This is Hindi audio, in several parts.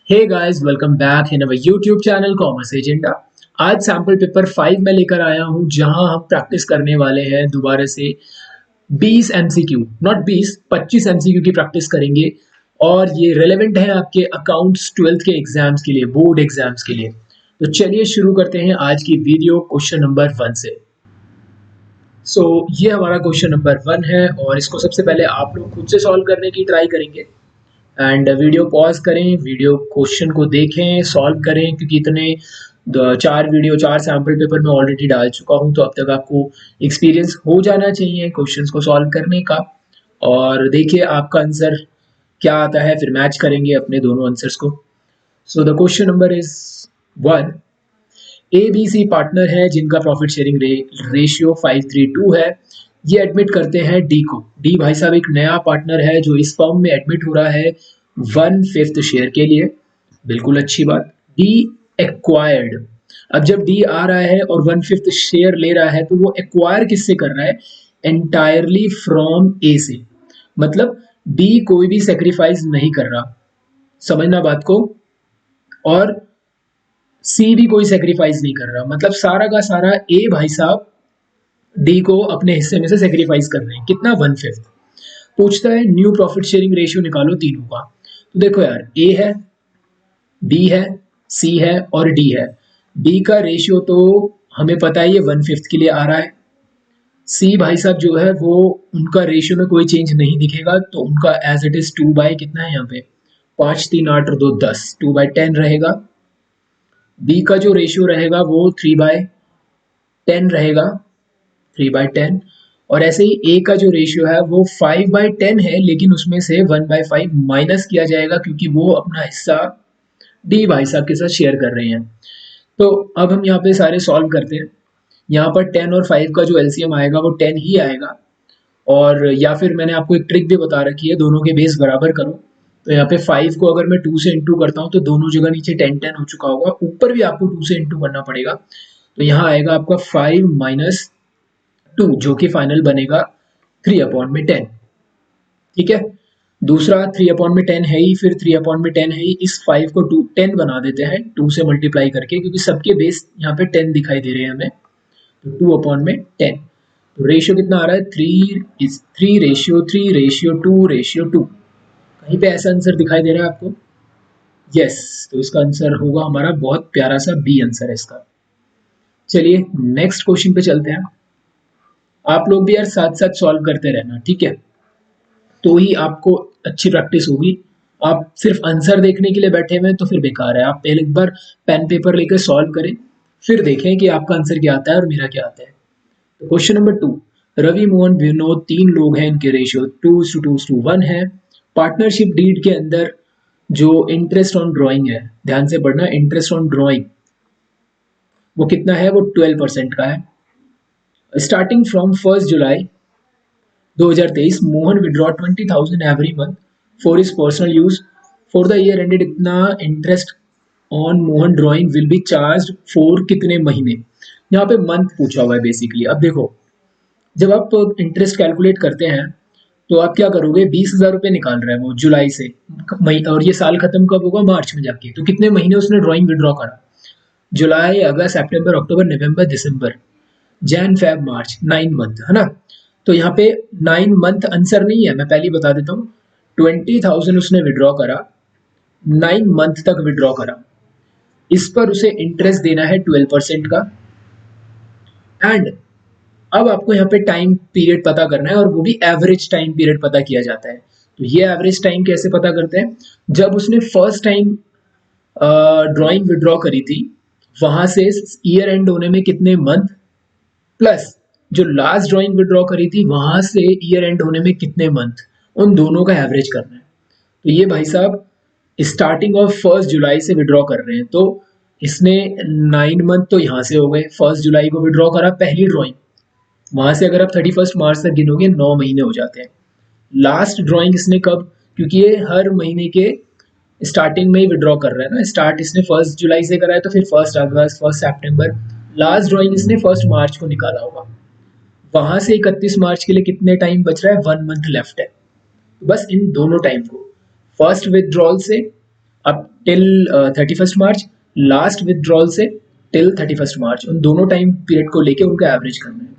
Hey guys, welcome back in our YouTube channel commerce agenda. आज सैम्पल पेपर 5 में लेकर आया हूं, जहां हम प्रैक्टिस करने वाले हैं दोबारा से 20 एमसीक्यू, नॉट 20, 25 एमसीक्यू की प्रैक्टिस करेंगे। और ये रेलेवेंट है आपके अकाउंट्स 12th के एग्जाम्स के लिए, बोर्ड एग्जाम्स के लिए। तो चलिए शुरू करते हैं आज की वीडियो क्वेश्चन नंबर 1 से। ये हमारा क्वेश्चन नंबर 1 है और इसको सबसे पहले आप लोग खुद से सॉल्व करने की ट्राई करेंगे। एंड वीडियो पॉज करें, वीडियो क्वेश्चन को देखें, सॉल्व करें, क्योंकि इतने 4 सैम्पल पेपर में ऑलरेडी डाल चुका हूं, तो अब तक आपको एक्सपीरियंस हो जाना चाहिए क्वेश्चंस को सॉल्व करने का। और देखिए आपका आंसर क्या आता है, फिर मैच करेंगे अपने दोनों आंसर्स को। So the question number is 1। ABC partner है जिनका प्रॉफिट शेयरिंग रेशियो 5:3 है। ये एडमिट करते हैं डी को। डी भाई साहब एक नया पार्टनर है जो इस फर्म में एडमिट हो रहा है 1/5 शेयर के लिए। बिल्कुल अच्छी बात। D acquired. अब जब डी आ रहा है और 1/5 शेयर ले रहा है, तो वो एक्वायर किससे कर रहा है? एंटायरली फ्रॉम ए से। मतलब डी कोई भी सेक्रीफाइस नहीं कर रहा, समझना बात को। और सी भी कोई सेक्रीफाइस नहीं कर रहा, मतलब सारा का सारा ए भाई साहब डी को अपने हिस्से में से सेक्रीफाइस कर रहे हैं। कितना? 1/5। पूछता है न्यू प्रॉफिट शेयरिंग रेशियो निकालो तीनों का। तो देखो यार, ए है, बी है, सी है और डी है। डी का रेशियो तो हमें पता है, ये 1/5 के लिए आ रहा है। सी भाई साहब जो है वो, उनका रेशियो में कोई चेंज नहीं दिखेगा, तो उनका एज इट इज 2/, कितना है यहाँ पे, 5 3 8 और 2 10, 2/10 रहेगा। बी का जो रेशियो रहेगा वो 3/10 रहेगा, 3/10। और ऐसे ही ए का जो रेशियो है वो 5/10 है, लेकिन उसमें से 1/5 माइनस किया जाएगा, क्योंकि वो अपना हिस्सा डी भाई साहब के साथ शेयर कर रहे हैं। तो अब हम यहाँ पे सारे सॉल्व करते हैं। यहाँ पर 10 और 5 का जो एलसीएम आएगा वो 10 ही आएगा। और या फिर मैंने आपको एक ट्रिक भी बता रखी है, दोनों के बेस बराबर करो। तो यहाँ पे 5 को अगर मैं 2 से इंटू करता हूँ तो दोनों जगह नीचे 10 हो चुका होगा, ऊपर भी आपको 2 से इंटू करना पड़ेगा। तो यहाँ आएगा आपका 5 माइनस 2, जो कि फाइनल बनेगा 3/10। ठीक है। दूसरा 3/10 है ही, फिर 3/10 है ही। इस 5 को 10 बना देते हैं 2 से मल्टीप्लाई करके, क्योंकि सबके बेस यहाँ पे 10 दिखाई दे रहे हैं हमें। तो 2/10। तो रेशियो कितना आ रहा है? 3:3:2:2। कहीं पे ऐसा आंसर दिखाई दे रहा है आपको? यस। तो इसका आंसर होगा हमारा बहुत प्यारा सा बी आंसर है इसका। चलिए नेक्स्ट क्वेश्चन पे चलते हैं। आप लोग भी यार साथ साथ सॉल्व करते रहना, ठीक है? तो ही आपको अच्छी प्रैक्टिस होगी। आप सिर्फ आंसर देखने के लिए बैठे हुए हैं तो फिर बेकार है। आप पहले एक बार पेन पेपर लेकर सॉल्व करें, फिर देखें कि आपका आंसर क्या आता है और मेरा क्या आता है। तो क्वेश्चन नंबर 2। रवि, मोहन, विनोद 3 लोग हैं, इनके रेशियो 2:2:1 है। पार्टनरशिप डीड के अंदर जो इंटरेस्ट ऑन ड्राइंग है, ध्यान से पढ़ना, इंटरेस्ट ऑन ड्राइंग वो कितना है? वो 12% का है। Starting from 1 July 2023, Mohan withdraw 20,000 every month for his personal use. For the year ended, इतना interest on Mohan drawing will be charge for कितने महीने? यहाँ पे मंथ पूछा हुआ है बेसिकली। अब देखो, जब आप इंटरेस्ट कैलकुलेट करते हैं तो आप क्या करोगे? 20,000 रुपये निकाल रहा है वो जुलाई से मई, और ये साल खत्म कब होगा? मार्च में जाके। तो कितने महीने उसने ड्राइंग विड्रॉ करा? जुलाई, अगस्त, सितंबर, अक्टूबर, नवंबर, दिसंबर, जैन, फेब, मार्च, 9 मंथ, है ना? तो यहाँ पे 9 मंथ आंसर नहीं है, मैं पहले ही बता देता हूँ। 20,000 उसने विड्रॉ करा, 9 मंथ तक विड्रॉ करा। इस पर उसे इंटरेस्ट देना है 12% का। एंड अब आपको यहाँ पे टाइम पीरियड पता करना है, और वो भी एवरेज टाइम पीरियड पता किया जाता है। तो ये एवरेज टाइम कैसे पता करते हैं? जब उसने फर्स्ट टाइम ड्राइंग विड्रॉ करी थी, वहां से ईयर एंड होने में कितने मंथ, प्लस जो लास्ट ड्राइंग विड्रॉ करी थी वहां से ईयर एंड होने में कितने मंथ, उन दोनों का एवरेज करना है। तो ये भाई साहब स्टार्टिंग ऑफ 1 जुलाई से विड्रॉ कर रहे हैं, तो इसने 9 मंथ तो यहाँ से हो गए। 1 जुलाई को विड्रॉ करा पहली ड्राइंग, वहां से अगर आप 31 मार्च तक गिनोगे 9 महीने हो जाते हैं। लास्ट ड्राइंग इसने कब, क्योंकि ये हर महीने के स्टार्टिंग में ही विड्रॉ कर रहा है ना। स्टार्ट इसने 1 जुलाई से करा है, तो फिर 1 अगस्त, 1 सितंबर। लास्ट ड्राइंग इसने 1 मार्च को निकाला होगा। वहां से 31 मार्च के लिए कितने टाइम बच रहा है? 1 मंथ लेफ्ट है। तो बस इन दोनों टाइम को, फर्स्ट विथड्रॉल से अब टिल 31 मार्च, लास्ट विथड्रॉल से टिल 31 मार्च, उन दोनों टाइम पीरियड को लेके उनका एवरेज करना है।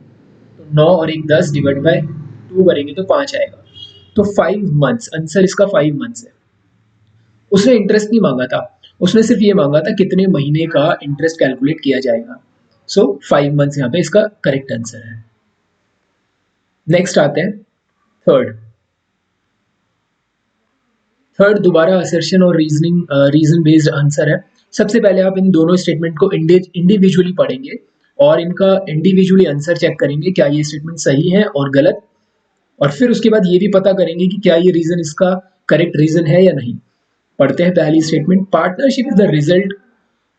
तो 9 और 1 10 डिवाइड बाय 2 करेंगे तो 5 आएगा। तो 5 मंथ्स, आंसर इसका 5 मंथ्स है। उसने इंटरेस्ट नहीं मांगा था, उसने सिर्फ ये मांगा था कितने महीने का इंटरेस्ट कैलकुलेट किया जाएगा। सो 5 मंथ्स यहाँ पे इसका करेक्ट आंसर है। नेक्स्ट आते हैं थर्ड। थर्ड दोबारा असर्शन और रीजन बेस्ड आंसर है। सबसे पहले आप इन दोनों स्टेटमेंट को इंडिविजुअली पढ़ेंगे और इनका इंडिविजुअली आंसर चेक करेंगे क्या ये स्टेटमेंट सही है और गलत, और फिर उसके बाद ये भी पता करेंगे कि क्या ये रीजन इसका करेक्ट रीजन है या नहीं। पढ़ते हैं पहली statement, partnership is the result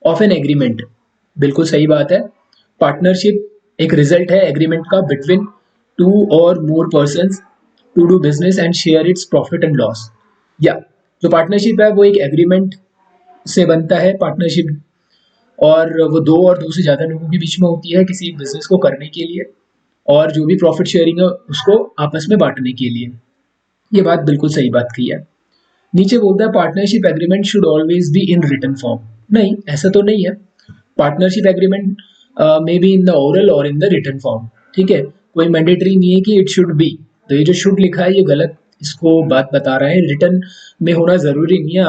of an agreement. बिल्कुल सही बात है, पार्टनरशिप एक रिजल्ट है एग्रीमेंट का बिटवीन टू और more persons to do business and share its profit and loss. या जो पार्टनरशिप है वो एक एग्रीमेंट से बनता है, पार्टनरशिप, और वो दो और दो से ज़्यादा लोगों के बीच में होती है किसी बिजनेस को करने के लिए, और जो भी प्रॉफिट शेयरिंग है उसको आपस में बांटने के लिए। ये बात बिल्कुल सही बात की है। नीचे बोलता है partnership agreement should always be in written form. नहीं, ऐसा तो नहीं है। Partnership agreement may be in the oral और इन द रिटन फॉर्म। ठीक है, कोई मैंडेटरी नहीं है कि इट शुड बी। तो ये जो शुड लिखा है ये गलत इसको बात बता रहा है, रिटन में होना जरूरी नहीं है।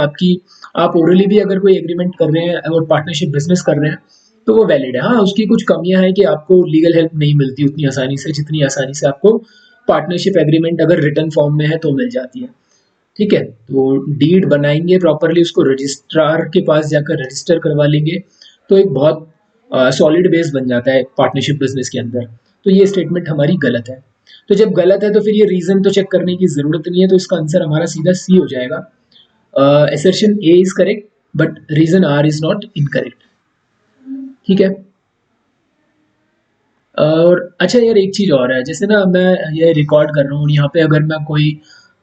आप ओरली भी अगर कोई एग्रीमेंट कर रहे हैं और पार्टनरशिप बिजनेस कर रहे हैं तो वो वैलिड है। हाँ, उसकी कुछ कमियां हैं कि आपको लीगल हेल्प नहीं मिलती उतनी आसानी से जितनी आसानी से आपको पार्टनरशिप एग्रीमेंट अगर रिटन फॉर्म में है तो मिल जाती है। ठीक है, तो डीड बनाएंगे प्रॉपरली, उसको रजिस्ट्रार के पास जाकर रजिस्टर करवा लेंगे तो एक बहुत सॉलिड बेस बन जाता है पार्टनरशिप बिजनेस के अंदर। तो ये स्टेटमेंट हमारी गलत है। तो जब गलत है तो फिर ये रीजन तो चेक करने की जरूरत नहीं है, तो इसका आंसर हमारा सीधा सी हो जाएगा। assertion A is correct but reason R is not incorrect। ठीक है। और अच्छा यार एक चीज और है, जैसे ना मैं ये रिकॉर्ड कर रहा हूँ, यहाँ पे अगर मैं कोई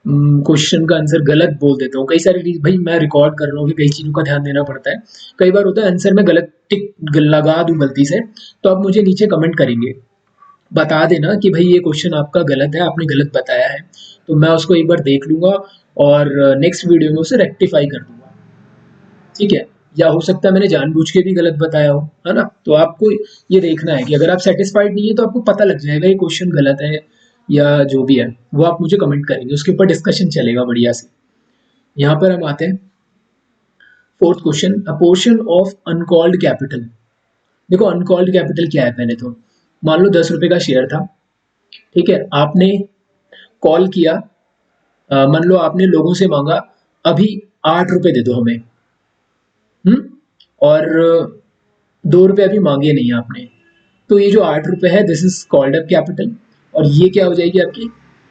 क्वेश्चन का आंसर गलत बोल देता हूँ, कई सारे भाई मैं रिकॉर्ड कर रहा हूँ, कई चीज़ों का ध्यान देना पड़ता है। कई बार होता है आंसर में गलत टिक लगा दूँ गलती से, तो आप मुझे नीचे कमेंट करेंगे, बता देना कि भाई ये क्वेश्चन आपका गलत है, आपने गलत बताया है, तो मैं उसको एक बार देख लूंगा और नेक्स्ट वीडियो में उसे रेक्टिफाई कर दूंगा। ठीक है, या हो सकता है मैंने जानबूझ के भी गलत बताया हो, है ना। तो आपको ये देखना है कि अगर आप सेटिस्फाइड नहीं है तो आपको पता लग जाएगा ये क्वेश्चन गलत है या जो भी है, वो आप मुझे कमेंट करेंगे, उसके ऊपर डिस्कशन चलेगा बढ़िया से। यहाँ पर हम आते हैं fourth question, a portion of uncalled capital. देखो अनकॉल्ड कैपिटल क्या है, पहले तो मान लो 10 रुपए का शेयर था। ठीक है, आपने कॉल किया, मान लो आपने लोगों से मांगा अभी 8 रुपए दे दो हमें, और 2 रुपए अभी मांगे नहीं आपने, तो ये जो 8 रुपए है this is called up capital, और ये क्या हो जाएगी आपकी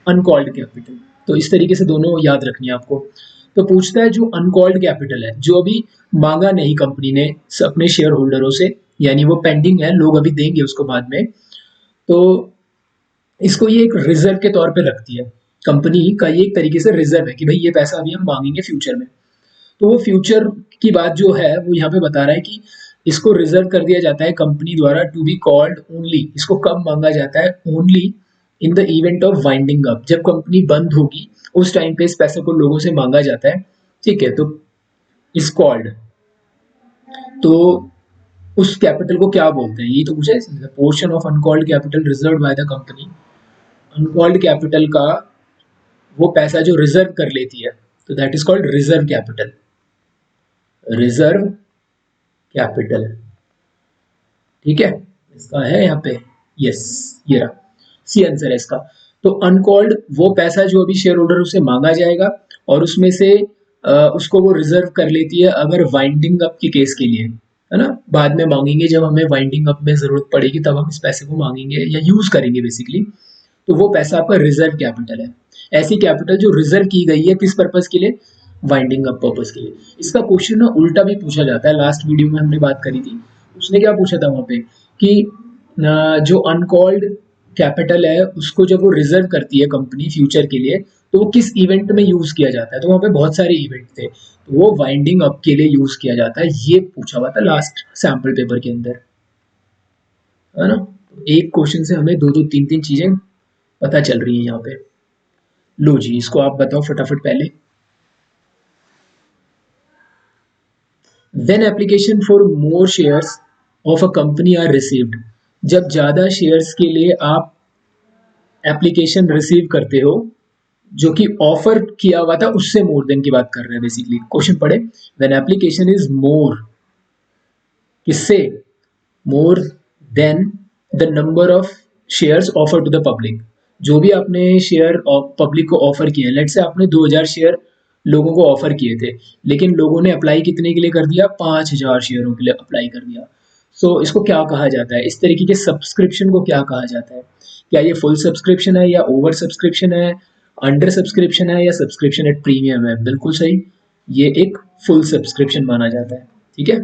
अनकॉल्ड कैपिटल। तो इस तरीके से दोनों याद रखनी है आपको। तो पूछता है जो अनकॉल्ड कैपिटल है, जो अभी मांगा नहीं कंपनी ने अपने शेयर होल्डरों से, यानी वो पेंडिंग है, लोग अभी देंगे उसको बाद में, तो इसको ये एक रिजर्व के तौर पे रखती है कंपनी का। ये एक तरीके से रिजर्व है कि भाई ये पैसा अभी हम मांगेंगे फ्यूचर में। तो वो फ्यूचर की बात जो है वो यहाँ पे बता रहा है कि इसको रिजर्व कर दिया जाता है कंपनी द्वारा टू बी कॉल्ड ओनली। इसको कब मांगा जाता है, only in the event of winding up, जब कंपनी बंद होगी उस टाइम पे इस पैसे को लोगों से मांगा जाता है। ठीक है, तो इस कॉल्ड, तो उस कैपिटल को क्या बोलते हैं, ये तो पूछा है, portion of uncalled capital reserve by the company. Uncalled capital का वो पैसा जो रिजर्व कर लेती है, तो that is called reserve capital. Reserve capital, ठीक है, इसका है यहाँ पे, यस ये रहा, सी आंसर है इसका। तो अनकॉल्ड वो पैसा जो अभी शेयर होल्डर से मांगा जाएगा और उसमें से उसको वो रिजर्व कर लेती है अगर वाइंडिंग अप के केस के लिए, है ना, बाद में मांगेंगे जब हमें वाइंडिंग अप में जरूरत पड़ेगी तब हम इस पैसे को मांगेंगे या यूज करेंगे बेसिकली। तो वो पैसा आपका रिजर्व कैपिटल है। ऐसी कैपिटल जो रिजर्व की गई है किस पर्पज के लिए, वाइंडिंग अप पर्पज के लिए। इसका क्वेश्चन ना उल्टा भी पूछा जाता है, लास्ट वीडियो में हमने बात करी थी, उसने क्या पूछा था वहां पे कि जो अनकॉल्ड कैपिटल है उसको जब वो रिजर्व करती है कंपनी फ्यूचर के लिए तो वो किस इवेंट में यूज किया जाता है। तो वहां पे बहुत सारे इवेंट थे, तो वो वाइंडिंग अप के लिए यूज किया जाता है, ये पूछा हुआ था लास्ट सैंपल पेपर के अंदर, है ना। एक क्वेश्चन से हमें दो दो तीन तीन चीजें पता चल रही है यहाँ पे। लो जी, इसको आप बताओ फटाफट पहले। When application for more shares of a company are received, जब ज़्यादा शेयर्स के लिए आप एप्लीकेशन रिसीव करते हो, जो कि ऑफर किया हुआ था उससे मोर देन की बात कर रहे हैं बेसिकली। क्वेश्चन पढ़े, व्हेन एप्लीकेशन इज मोर, किससे, more than the number of shares offer to the public, जो भी आपने शेयर पब्लिक को ऑफर किए, लेट से आपने 2000 शेयर लोगों को ऑफर किए थे, लेकिन लोगों ने अप्लाई कितने के लिए कर दिया, 5000 शेयरों के लिए अप्लाई कर दिया। सो इसको क्या कहा जाता है, इस तरीके के सब्सक्रिप्शन को क्या कहा जाता है, क्या ये फुल सब्सक्रिप्शन है या ओवर सब्सक्रिप्शन है, अंडर सब्सक्रिप्शन है या सब्सक्रिप्शन एट प्रीमियम है, बिल्कुल सही, ये एक फुल सब्सक्रिप्शन माना जाता है। ठीक है,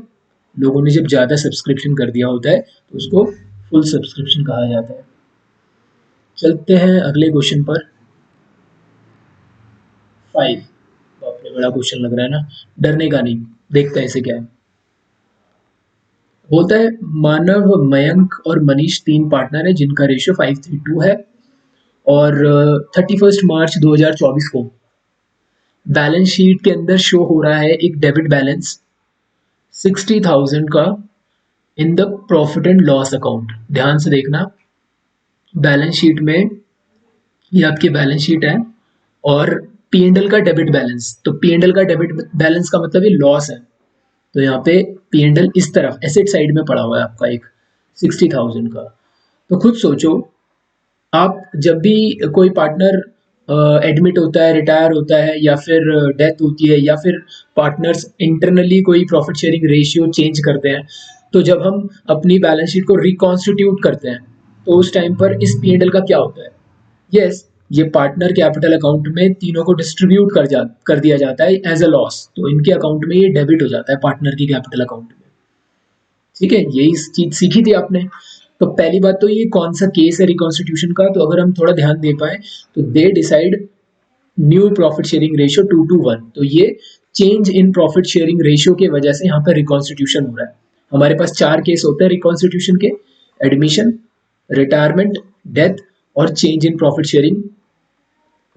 लोगों ने जब ज़्यादा सब्सक्रिप्शन कर दिया होता है तो उसको फुल सब्सक्रिप्शन कहा जाता है। चलते हैं अगले क्वेश्चन पर, 5। बाप रे, बड़ा क्वेश्चन लग रहा है ना, डरने का नहीं, देखते हैं इसे क्या है। बोलता है मानव, मयंक और मनीष 3 पार्टनर है जिनका रेशियो 5:2 है, और 31 मार्च 2024 को बैलेंस शीट के अंदर शो हो रहा है एक डेबिट बैलेंस 60,000 का इन the profit and loss account. ध्यान से देखना, बैलेंस शीट में, ये आपकी बैलेंस शीट है और पी एंड एल का डेबिट बैलेंस, तो पी एंड एल का डेबिट बैलेंस का मतलब ये लॉस है, तो यहाँ पे पी एंड एल इस तरफ एसेट साइड में पड़ा हुआ है आपका एक 60,000 का। तो खुद सोचो, आप जब भी कोई पार्टनर एडमिट होता है, रिटायर होता है, या फिर डेथ होती है, या फिर पार्टनर्स इंटरनली कोई प्रॉफिट शेयरिंग रेशियो चेंज करते हैं, तो जब हम अपनी बैलेंस शीट को रिकॉन्स्टिट्यूट करते हैं तो उस टाइम पर इस पी एंड एल का क्या होता है, यस, ये पार्टनर कैपिटल अकाउंट में तीनों को डिस्ट्रीब्यूट कर दिया जाता है एज अ लॉस, तो इनके अकाउंट में ये डेबिट हो जाता है पार्टनर की कैपिटल अकाउंट में। ठीक है, यही चीज सीखी थी आपने। तो पहली बात तो ये कौन सा केस है रिकॉन्स्टिट्यूशन का, तो अगर हम थोड़ा ध्यान दे पाए तो they decide new profit sharing ratio 2:1, तो ये change in profit sharing ratio की वजह से यहाँ पर रिकॉन्स्टिट्यूशन हो रहा है। हमारे पास 4 केस होते हैं रिकॉन्स्टिट्यूशन के, एडमिशन, रिटायरमेंट, डेथ और change in profit sharing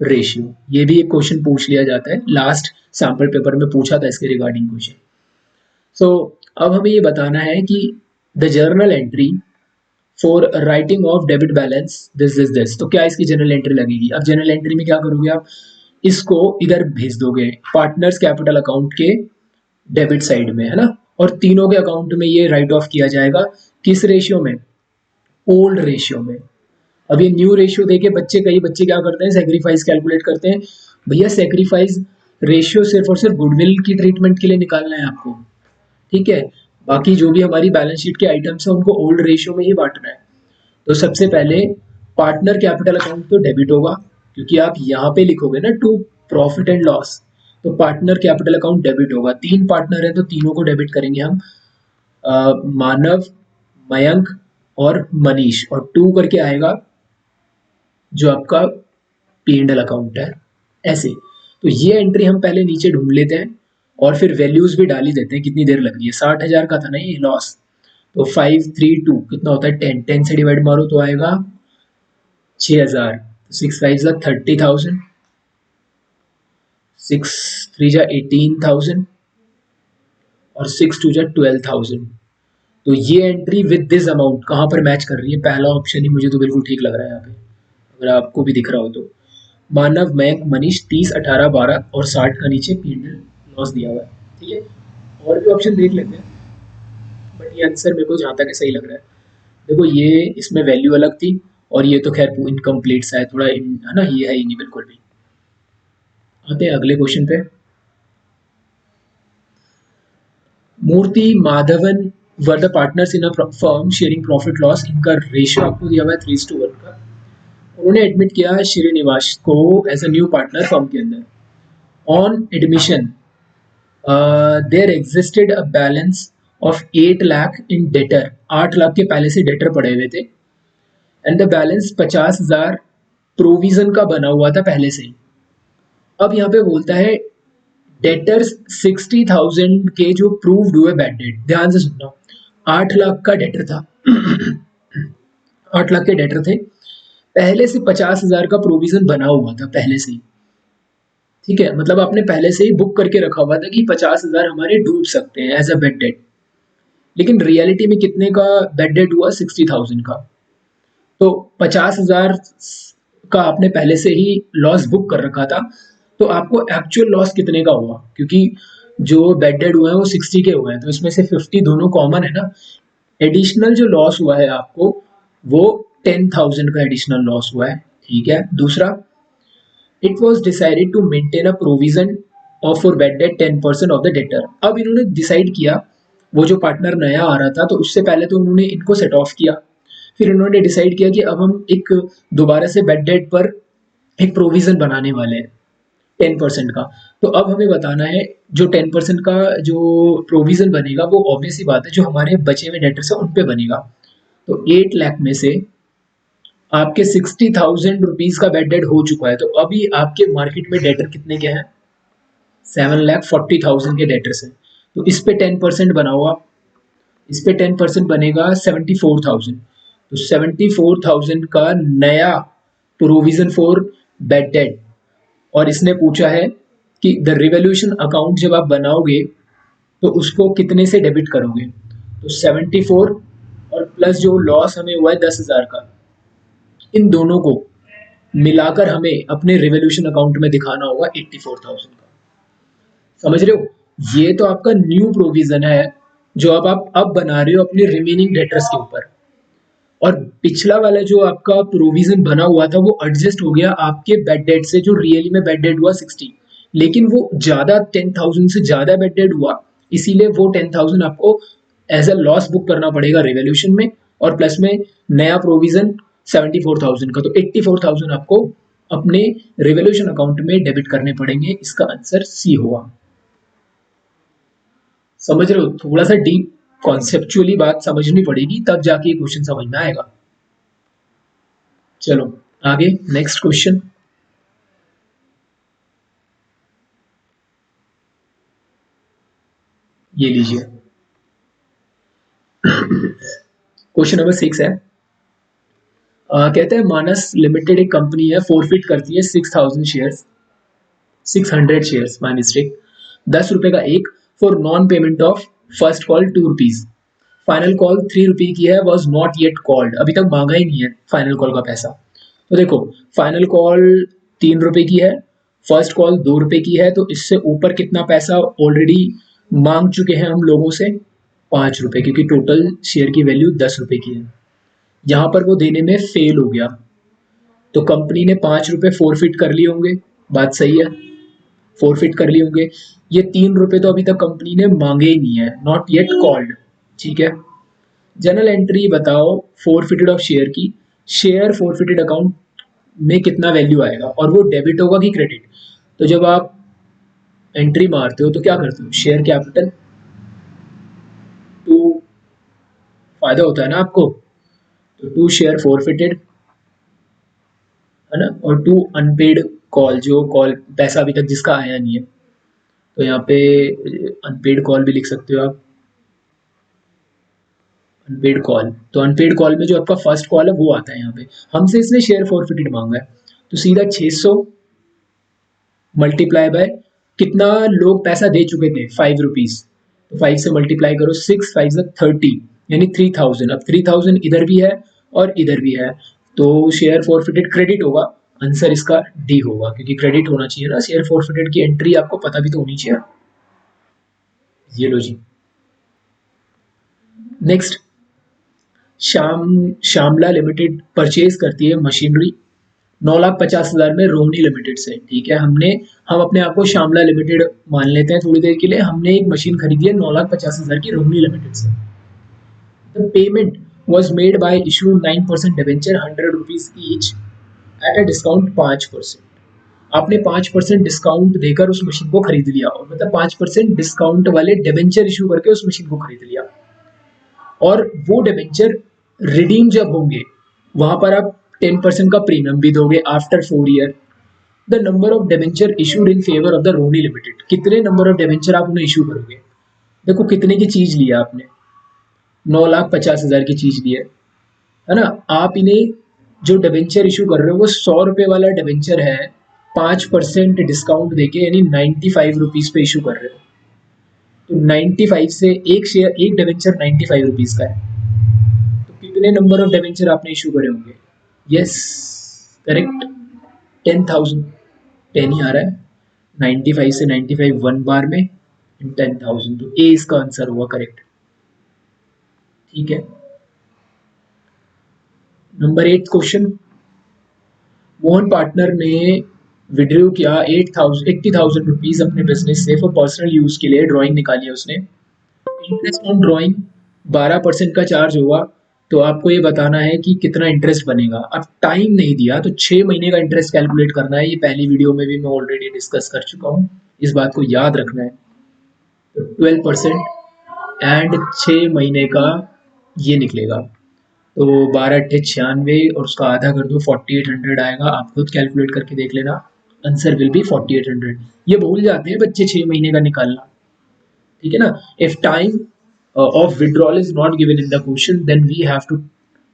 ratio. ये भी एक क्वेश्चन पूछ लिया जाता है, लास्ट सैम्पल पेपर में पूछा था इसके रिगार्डिंग क्वेश्चन। सो अब हमें ये बताना है कि the journal entry for writing of debit balance this, तो क्या इसकी जनरल एंट्री लगेगी। अब जनरल एंट्री में क्या करोगे आप, इसको इधर भेज दोगे पार्टनर्स कैपिटल अकाउंट के डेबिट साइड में, है ना, और तीनों के अकाउंट में ये राइट ऑफ किया जाएगा, किस रेशियो में, ओल्ड रेशियो में। अब ये न्यू रेशियो देके कई बच्चे क्या करते हैं, सेक्रीफाइस कैलकुलेट करते हैं। भैया सेक्रीफाइस रेशियो सिर्फ और सिर्फ गुडविल की ट्रीटमेंट के लिए निकालना है आपको, ठीक है, बाकी जो भी हमारी बैलेंस शीट के आइटम्स है उनको ओल्ड रेशियो में ही बांटना है। तो सबसे पहले पार्टनर कैपिटल अकाउंट तो डेबिट होगा, क्योंकि आप यहाँ पे लिखोगे ना टू प्रॉफिट एंड लॉस, तो पार्टनर कैपिटल अकाउंट डेबिट होगा। 3 पार्टनर है तो तीनों को डेबिट करेंगे हम, मानव, मयंक और मनीष, और 2 करके आएगा जो आपका पी एंड एल अकाउंट है, ऐसे। तो ये एंट्री हम पहले नीचे ढूंढ लेते हैं और फिर वैल्यूज भी डाल ही देते हैं, कितनी देर लग रही है, 60,000 का था ना ये लॉस, तो 532 कितना होता है, 10 से डिवाइड मारो तो आएगा 6,000, 6 5 30,000, 6 3 18,000 और 6 2 12,000। तो ये एंट्री विद दिस अमाउंट कहाँ पर मैच कर रही है, पहला ऑप्शन ही मुझे तो बिल्कुल ठीक लग रहा है यहाँ पे, अगर आपको भी दिख रहा हो तो। मानव, मयंक, मनीष 30, 18, 12 और 60 का नीचे पीएनएल लॉस दिया हुआ है। ठीक है, और भी ऑप्शन देख लेते हैं, बट ये आंसर मेरे को जहाँ तक सही लग रहा है। देखो ये इसमें वैल्यू अलग थी, और ये तो खैर इनकम्प्लीट सा है थोड़ा, है ना, ये है ही नहीं बिल्कुल भी। आते हैं अगले क्वेश्चन पे। Murthy, Madhavan were the partners in a firm sharing profit loss, इनका रेशियो आपको दिया हुआ है 3:1 का। उन्होंने एडमिट किया श्रीनिवास को as a new partner firm के अंदर। On admission there existed a balance of 8 lakh in debtor, 8 lakh के पहले से डेटर पड़े हुए थे, एंड द बैलेंस 50,000 प्रोविजन का बना हुआ था पहले से ही। अब यहाँ पे बोलता है डेटर्स 60,000 के जो प्रूव्ड हुए बैड डेट, ध्यान से सुनना, 8 लाख का डेटर था 8 लाख के डेटर थे, पहले से 50,000 का प्रोविजन बना हुआ था पहले से ही। ठीक है, मतलब आपने पहले से ही बुक करके रखा हुआ था कि 50,000 हमारे डूब सकते हैं एज अ बेड डेट, लेकिन रियलिटी में कितने का बेड डेट हुआ? 60,000 का। तो 50,000 का आपने पहले से ही लॉस बुक कर रखा था, तो आपको एक्चुअल लॉस कितने का हुआ? क्योंकि जो बेड डेड हुए हैं वो 60 के हुए हैं, तो इसमें से 50 दोनों कॉमन है ना। एडिशनल जो लॉस हुआ है आपको, वो 10,000 का एडिशनल लॉस हुआ है। ठीक है, दूसरा, it was decided to maintain a provision of for bad debt 10% of the debtor. अब इन्होंने डिसाइड किया, वो जो पार्टनर नया आ रहा था तो उससे पहले तो उन्होंने इनको सेट ऑफ किया, फिर उन्होंने डिसाइड किया कि अब हम एक दोबारा से बेड डेट पर एक प्रोविजन बनाने वाले हैं 10% का। तो अब हमें बताना है जो 10% का जो प्रोविजन बनेगा वो ऑब्वियस ही बात है जो हमारे बचे हुए डेटर्स हैं उन पे बनेगा। तो 8 लाख में से आपके 60,000 रुपीज का बेड डेट हो चुका है, तो अभी आपके मार्केट में डेटर कितने के हैं? 7,40,000 के डेटर्स हैं। तो इस पे 10% बनाओ आप, इस पे 10% बनेगा 74,000। तो 74,000 का नया प्रोविजन फॉर बेड डेट। और इसने पूछा है कि द रिवोल्यूशन अकाउंट जब आप बनाओगे तो उसको कितने से डेबिट करोगे? तो 74 और प्लस जो लॉस हमें हुआ है 10,000 का, इन दोनों को मिलाकर हमें अपने रिवोल्यूशन अकाउंट में दिखाना होगा 84,000 का। समझ रहे हो? ये तो आपका न्यू प्रोविजन है जो आप अब बना रहे हो अपने रिमेनिंग डेटर्स के ऊपर। और पिछला वाला जो आपका प्रोविजन बना हुआ था वो एडजस्ट हो गया आपके बेड डेट से, जो रियली में बेड डेट हुआ 60, लेकिन वो ज्यादा 10,000 से ज्यादा बेड डेट हुआ, इसीलिए वो 10,000 आपको एज अ लॉस बुक करना पड़ेगा रिवोल्यूशन में, और प्लस में नया प्रोविजन 74,000 का, तो 84,000 आपको अपने रिवोल्यूशन अकाउंट में डेबिट करने पड़ेंगे। इसका आंसर सी होगा। समझ रहे हो? थोड़ा सा डीप कॉन्सेप्चुअली बात समझनी पड़ेगी तब जाके ये क्वेश्चन समझ में आएगा। चलो आगे, नेक्स्ट क्वेश्चन। ये लीजिए, क्वेश्चन नंबर 6 है। कहते हैं मानस लिमिटेड एक कंपनी है, फोरफिट करती है 600 शेयर्स बाय मिस्टेक, 10 रुपए का एक, for non payment of first call 2 rupees. Final call 3 रुपए की है, वॉज नॉट येट कॉल्ड, अभी तक मांगा ही नहीं है फाइनल कॉल का पैसा। तो देखो, फाइनल कॉल 3 रुपए की है, फर्स्ट कॉल 2 रुपए की है, तो इससे ऊपर कितना पैसा ऑलरेडी मांग चुके हैं हम लोगों से? 5 रुपए, क्योंकि टोटल शेयर की वैल्यू 10 रुपए की है। यहाँ पर वो देने में फेल हो गया, तो कंपनी ने 5 रुपए फोरफिट कर लिए होंगे। बात सही है, फोरफिट कर लिए होंगे। ये 3 रुपए तो अभी तक कंपनी ने मांगे ही नहीं है, नॉट येट कॉल्ड। ठीक है, जनरल एंट्री बताओ फोरफिटेड ऑफ शेयर की, शेयर फोरफिटेड अकाउंट में कितना वैल्यू आएगा, और वो डेबिट होगा कि क्रेडिट? तो जब आप एंट्री मारते हो तो क्या करते हो? शेयर कैपिटल टू, फायदा होता है ना आपको, तो 2 शेयर फोरफिटेड, है ना, और 2 अनपेड कॉल, जो कॉल पैसा अभी तक जिसका आया नहीं है, तो यहाँ पे अनपेड कॉल भी लिख सकते हो आप, अनपेड कॉल। तो अनपेड कॉल में जो आपका फर्स्ट कॉल है वो आता है यहाँ पे। हमसे इसने शेयर फोरफिटेड मांगा है, तो सीधा 600 मल्टीप्लाई बाय कितना लोग पैसा दे चुके थे, 5 रुपीज, तो 5 से मल्टीप्लाई करो, 6 5 30, यानी 3,000। अब 3,000 इधर भी है और इधर भी है, तो शेयर फोरफिटेड क्रेडिट होगा। आंसर इसका डी होगा, क्योंकि क्रेडिट होना चाहिए ना, शेयर फोरफिटेड की एंट्री आपको पता भी तो होनी चाहिए। ये लो जी। नेक्स्ट, श्यामला लिमिटेड परचेज करती है मशीनरी 9,50,000 में रोहिणी लिमिटेड से। ठीक है, हम अपने आप को श्यामला लिमिटेड मान लेते हैं थोड़ी देर के लिए। हमने एक मशीन खरीदी है 9,50,000 की रोहिणी लिमिटेड से। The payment was made by issuing 9% debenture 100 rupees each at a discount 5%। आपने 5% डिस्काउंट देकर उस मशीन को खरीद लिया, और मतलब 5% डिस्काउंट वाले डिबेंचर इशू करके उस मशीन को खरीद लिया, और वो डिबेंचर रिडीम जब होंगे वहां पर आप 10% का प्रीमियम भी दोगे after 4 year. The number of debenture issued in favour of the Rohini limited, कितने नंबर ऑफ डिबेंचर आप उन्हें इशू करोगे? देखो कितने की चीज ली है आपने, 9,50,000 की चीज ली है ना। आप इन्हें जो डिबेंचर इशू कर रहे हो वो 100 रुपए वाला डिबेंचर है, 5% डिस्काउंट देके यानी 95 रुपीज़ पे इशू कर रहे हो, तो 95 से एक शेयर, एक डिवेंचर 95 रुपीज़ का है, तो कितने नंबर ऑफ डिवेंचर आपने इशू करे होंगे? Yes, correct, 10,000। 10 ही आ रहा है, 95 से 95 वन बार में इन 10,000, तो ए इसका आंसर हुआ करेक्ट। ठीक है, नंबर 8 क्वेश्चन, मोहन पार्टनर ने विड्रॉ किया 80,000 रुपीज अपने बिजनेस से फॉर पर्सनल यूज के लिए, ड्राइंग निकाली है उसने, इंटरेस्ट ऑन ड्राइंग 12% का चार्ज होगा, तो आपको ये बताना है कि कितना इंटरेस्ट बनेगा। अब टाइम नहीं दिया तो 6 महीने का इंटरेस्ट कैलकुलेट करना है, ये पहली वीडियो में भी मैं ऑलरेडी डिस्कस कर चुका हूँ, इस बात को याद रखना है। तो 12% एंड 6 महीने का ये निकलेगा, तो 12×8 = 96 और उसका आधा कर दो 4800 आएगा, आप खुद कैलकुलेट करके देख लेना, आंसर विल बी 4800। ये भूल जाते हैं बच्चे 6 महीने का निकालना, ठीक है ना। If time of withdrawal is not given in the question, then we have to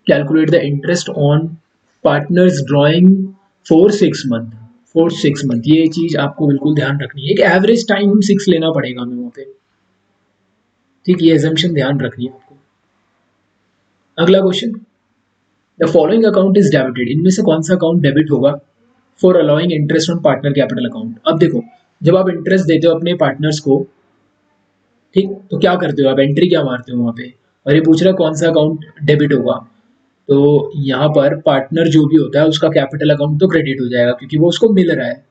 calculate the interest on partners drawing for 6 month, for 6 month। ये चीज आपको बिल्कुल ध्यान रखनी है, एक एवरेज टाइम 6 लेना पड़ेगा हमें वहाँ पे, ठीक, ये एजम्पशन ध्यान रखनी है आपको। अगला question, the following account is debited, इनमें से कौन सा अकाउंट डेबिट होगा for allowing interest on partner capital account. अब देखो, जब आप इंटरेस्ट देते हो अपने पार्टनर्स को, ठीक, तो क्या करते हो आप, एंट्री क्या मारते हो वहाँ पे, और ये पूछ रहा है कौन सा अकाउंट डेबिट होगा, तो यहाँ पर पार्टनर जो भी होता है उसका कैपिटल अकाउंट तो क्रेडिट हो जाएगा क्योंकि वो उसको मिल रहा है,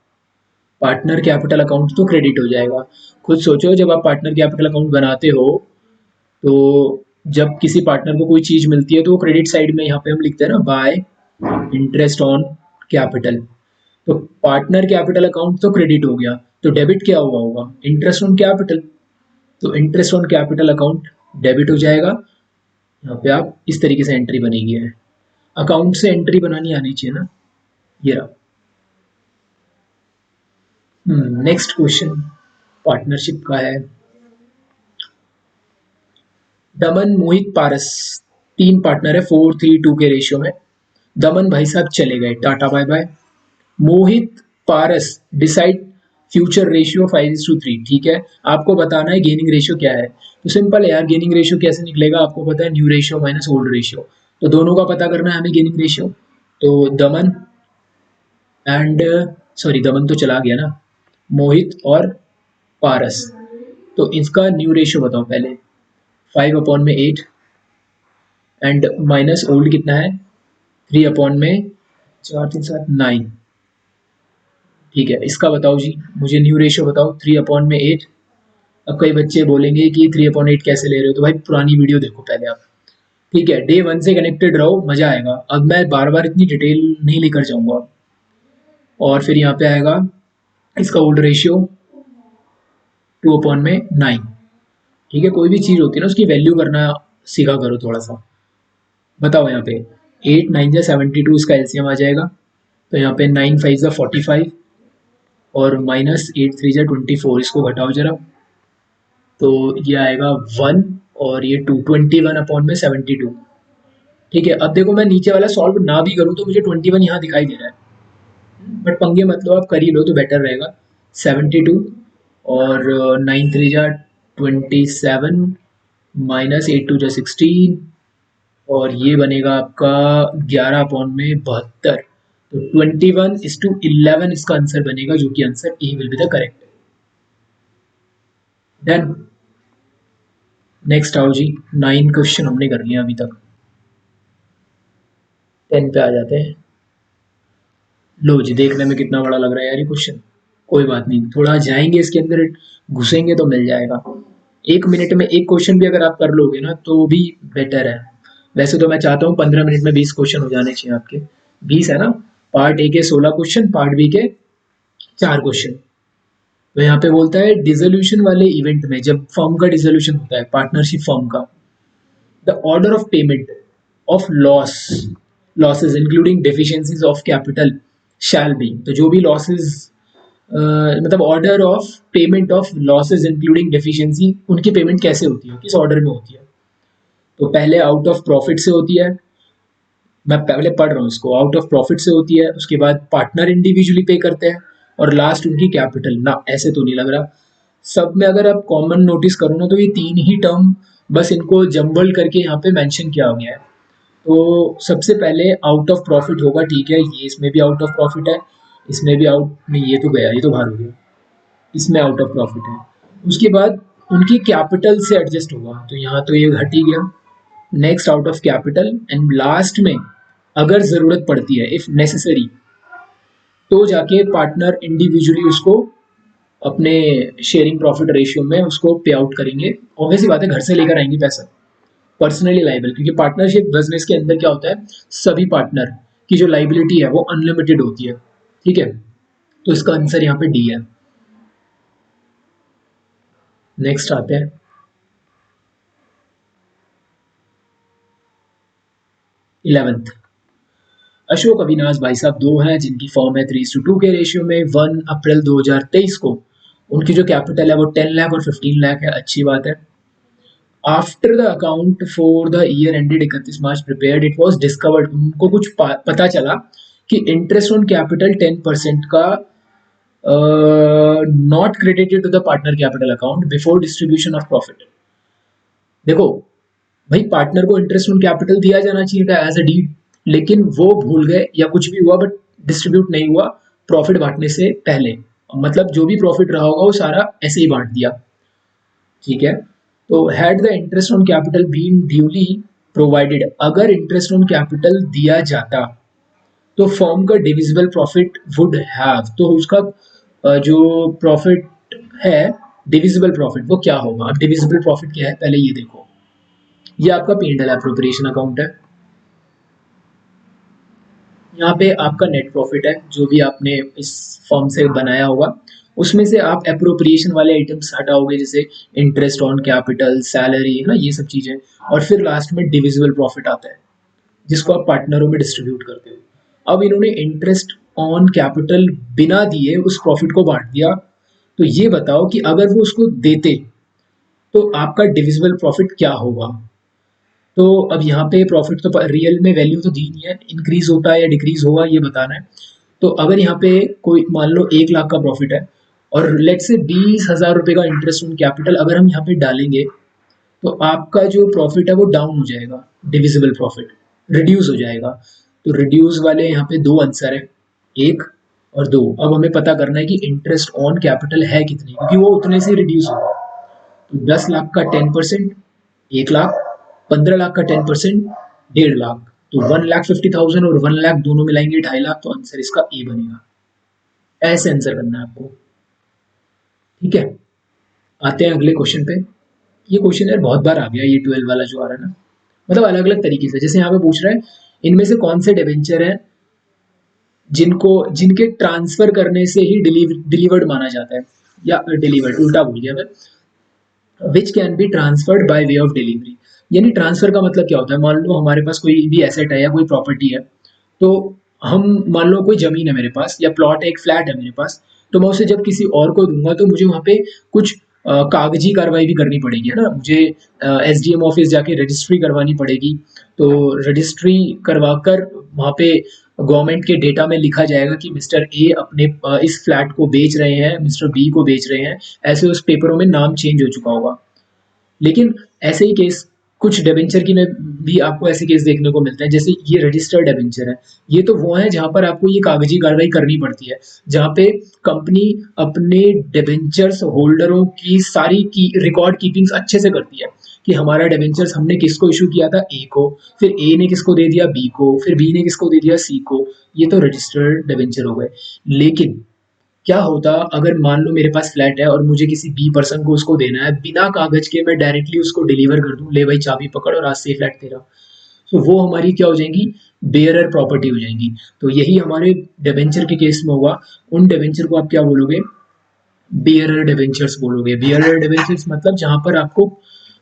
पार्टनर कैपिटल अकाउंट तो क्रेडिट हो जाएगा। खुद सोचो, जब आप पार्टनर कैपिटल अकाउंट बनाते हो तो जब किसी पार्टनर को कोई चीज मिलती है तो वो क्रेडिट साइड में यहाँ पे हम लिखते हैं ना, बाय इंटरेस्ट ऑन कैपिटल, तो पार्टनर कैपिटल अकाउंट तो क्रेडिट हो गया, तो डेबिट क्या हुआ होगा, इंटरेस्ट ऑन कैपिटल, तो interest on capital account debit हो जाएगा। यहाँ पे आप इस तरीके से एंट्री बनेगी है, अकाउंट से एंट्री बनानी आनी चाहिए ना, ये रहा। नेक्स्ट क्वेश्चन पार्टनरशिप का है, दमन मोहित पारस 3 पार्टनर है 4:3:2 के रेशियो में, दमन भाई साहब चले गए, टाटा बाय बाय। मोहित पारस डिसाइड फ्यूचर रेशियो 5:3, ठीक है, आपको बताना है गेनिंग रेशियो क्या है, तो सिंपल है यार, गेनिंग रेशियो कैसे निकलेगा, आपको पता है new ratio minus old ratio, तो दोनों का पता करना है हमें गेनिंग रेशियो, तो दमन एंड, सॉरी दमन तो चला गया ना, मोहित और पारस, तो इसका न्यू रेशियो बताओ पहले, 5/8 एंड माइनस ओल्ड कितना है, 3/4, ठीक है, इसका बताओ जी, मुझे न्यू रेशियो बताओ 3/8। अब कई बच्चे बोलेंगे कि 3/8 कैसे ले रहे हो, तो भाई पुरानी वीडियो देखो पहले आप, ठीक है, डे 1 से कनेक्टेड रहो, मजा आएगा, अब मैं बार बार इतनी डिटेल नहीं लेकर जाऊंगा। और फिर यहाँ पे आएगा इसका ओल्ड रेशियो 2/9, ठीक है, कोई भी चीज होती है ना उसकी वैल्यू करना सीखा करो थोड़ा सा। बताओ यहाँ पे 8×9 = 72, इसका एलसीएम आ जाएगा, तो यहाँ पे 9×5 = 45 और -8×3 = 24, इसको घटाओ जरा, तो ये आएगा 1 और ये 2, 21/72, ठीक है। अब देखो मैं नीचे वाला सॉल्व ना भी करूँ तो मुझे 21 यहाँ दिखाई दे रहा है, बट पंगे मत लो, आप कर ही लो तो बेटर रहेगा। 72 और 9×3 = 27 -8×2 = 16 और ये बनेगा आपका 11/72, तो 21:11 इसका आंसर बनेगा, जो कि answer A will be the correct. Done, next आओ जी, 9 क्वेश्चन हमने कर लिया अभी तक, 10 पे आ जाते हैं। लो जी, देखने में कितना बड़ा लग रहा है यार ये क्वेश्चन, कोई बात नहीं, थोड़ा जाएंगे इसके अंदर, घुसेंगे तो मिल जाएगा। 1 मिनट में एक क्वेश्चन भी अगर आप कर लोगे ना तो भी बेटर है, वैसे तो मैं चाहता हूँ 15 मिनट में 20 क्वेश्चन हो जाने चाहिए आपके, 20 है ना, पार्ट ए के 16 क्वेश्चन, पार्ट बी के 4 क्वेश्चन। तो यहाँ पे बोलता है डिसोल्यूशन वाले इवेंट में, जब फर्म का डिसोल्यूशन होता है, पार्टनरशिप फर्म का, the order of payment of losses including deficiencies of capital shall be, तो जो भी लॉसेस मतलब order of payment of losses including deficiency, उनकी पेमेंट कैसे होती है, किस ऑर्डर में होती है, तो पहले आउट ऑफ प्रॉफिट से होती है, मैं पहले पढ़ रहा हूँ इसको, आउट ऑफ प्रॉफिट से होती है, उसके बाद पार्टनर इंडिविजुअली पे करते हैं, और लास्ट उनकी कैपिटल ना, ऐसे तो नहीं लग रहा। सब में अगर आप कॉमन नोटिस करो ना तो ये तीन ही टर्म बस इनको जम्बल करके यहाँ पे मेंशन किया गया है। तो सबसे पहले आउट ऑफ प्रॉफिट होगा, ठीक है, ये इसमें भी आउट ऑफ प्रॉफिट है, इसमें भी आउट नहीं, ये तो गया, ये तो बाहर हो गया, इसमें आउट ऑफ प्रॉफिट है। उसके बाद उनकी कैपिटल से एडजस्ट होगा, तो यहाँ तो ये घट ही गया। Next out of capital, and last में अगर जरूरत पड़ती है इफ नेसेसरी तो जाके पार्टनर इंडिविजुअली उसको अपने शेयरिंग प्रॉफिट रेशियो में उसको पे आउट करेंगे। ऑब्वियसली बात है, घर से लेकर आएंगे पैसा, पर्सनली लाइबल, क्योंकि पार्टनरशिप बिजनेस के अंदर क्या होता है, सभी पार्टनर की जो लाइबिलिटी है वो अनलिमिटेड होती है, ठीक है। तो इसका आंसर यहाँ पे डी है। नेक्स्ट आते हैं 11th। अशोक अविनाश भाई साहब दो हैं जिनकी फॉर्म है 3:2 के रेशियो में। 1 अप्रैल 2023 को उनकी जो कैपिटल है वो 10 लाख और 15 लाख है, अच्छी बात है। After the account for the year ended 31 March prepared, it was discovered, उनको कुछ पता चला कि इंटरेस्ट ऑन कैपिटल 10% का not credited to the partner capital account before distribution of profit. देखो भाई, पार्टनर को इंटरेस्ट ऑन कैपिटल दिया जाना चाहिए था एज अ डीड, लेकिन वो भूल गए या कुछ भी हुआ, बट डिस्ट्रीब्यूट नहीं हुआ प्रॉफिट बांटने से पहले, मतलब जो भी प्रॉफिट रहा होगा वो सारा ऐसे ही बांट दिया, ठीक है। तो had the interest on capital been duly provided, अगर इंटरेस्ट ऑन कैपिटल दिया जाता तो फर्म का डिविजिबल प्रॉफिट वुड हैव, तो उसका जो प्रॉफिट है डिविजिबल प्रॉफिट वो क्या होगा। अब डिविजिबल प्रॉफिट क्या है पहले ये देखो, ये आपका P&L एप्रोप्रिएशन अकाउंट है, यहाँ पे आपका नेट प्रॉफिट है जो भी आपने इस फॉर्म से बनाया होगा, उसमें से आप एप्रोप्रिएशन वाले आइटम्स हटाओगे, जैसे इंटरेस्ट ऑन कैपिटल, सैलरी, है ना, ये सब चीजें, और फिर लास्ट में डिविजिबल प्रॉफिट आता है जिसको आप पार्टनरों में डिस्ट्रीब्यूट करते हो। अब इन्होंने इंटरेस्ट ऑन कैपिटल बिना दिए उस प्रॉफिट को बांट दिया, तो ये बताओ कि अगर वो उसको देते तो आपका डिविजिबल प्रॉफिट क्या होगा। तो अब यहाँ पे प्रॉफिट तो रियल में वैल्यू तो दी नहीं है, इंक्रीज होता है या डिक्रीज होगा ये बताना है। तो अगर यहाँ पे कोई मान लो 1 लाख का प्रॉफिट है और लेट से 20,000 रुपए का इंटरेस्ट ऑन कैपिटल अगर हम यहाँ पे डालेंगे, तो आपका जो प्रॉफिट है वो डाउन हो जाएगा, डिविजिबल प्रॉफिट रिड्यूस हो जाएगा। तो रिड्यूस वाले यहाँ पे दो आंसर है, 1 और 2। अब हमें पता करना है कि इंटरेस्ट ऑन कैपिटल है कितनी, क्योंकि वो उतने से रिड्यूस होगा। तो 10 लाख का 10% 1 लाख, 15 लाख का 10% 1.5 लाख, तो 1,50,000 और 1 लाख दोनों मिलाएंगे 2.5 लाख, तो आंसर इसका ए बनेगा। ऐसे आंसर करना है आपको, ठीक है। आते हैं अगले क्वेश्चन पे। ये क्वेश्चन यार बहुत बार आ गया, ये 12 वाला जो आ रहा है ना, मतलब अलग अलग तरीके से। जैसे यहाँ पे पूछ रहा है इनमें से कौन से डिबेंचर हैं जिनके ट्रांसफर करने से ही डिलीवर्ड माना जाता है, या डिलीवर्ड उल्टा बोल गया मैं, which can be transferred by way of delivery. यानी ट्रांसफर का मतलब क्या होता है, मान लो हमारे पास कोई भी एसेट है या कोई प्रॉपर्टी है, तो हम मान लो कोई जमीन है मेरे पास या प्लॉट है, एक फ्लैट है मेरे पास, तो मैं उसे जब किसी और को दूंगा तो मुझे वहाँ पे कुछ कागजी कार्रवाई भी करनी पड़ेगी, है ना, मुझे SDM ऑफिस जाके रजिस्ट्री करवानी पड़ेगी। तो रजिस्ट्री करवाकर वहाँ पे गवर्नमेंट के डेटा में लिखा जाएगा कि मिस्टर ए अपने इस फ्लैट को बेच रहे हैं, मिस्टर बी को बेच रहे हैं, ऐसे उस पेपरों में नाम चेंज हो चुका होगा। लेकिन ऐसे ही केस कुछ डिबेंचर की में भी आपको ऐसे केस देखने को मिलते हैं, जैसे ये रजिस्टर्ड डिबेंचर है, ये तो वो है जहां पर आपको ये कागजी कार्रवाई करनी पड़ती है, जहां पे कंपनी अपने डिबेंचर्स होल्डरों की सारी की रिकॉर्ड कीपिंग्स अच्छे से करती है कि हमारा डिबेंचर्स हमने किसको इशू किया था, ए को, फिर ए ने किसको दे दिया बी को, फिर बी ने किसको दे दिया सी को। ये तो रजिस्टर्ड डिबेंचर हो गए। लेकिन क्या होता अगर मान लो मेरे पास फ्लैट है और मुझे किसी बी पर्सन को उसको देना है, बिना कागज के मैं डायरेक्टली उसको डिलीवर कर दूं, ले भाई चाबी पकड़ और आज से फ्लैट तेरा, तो वो हमारी क्या हो जाएंगी, बेयरर प्रॉपर्टी हो जाएंगी। तो यही हमारे डिबेंचर के केस में होगा। उन डिबेंचर को आप क्या बोलोगे, बेयरर डिबेंचर्स बोलोगे। बेयरर डिबेंचर्स मतलब जहां पर आपको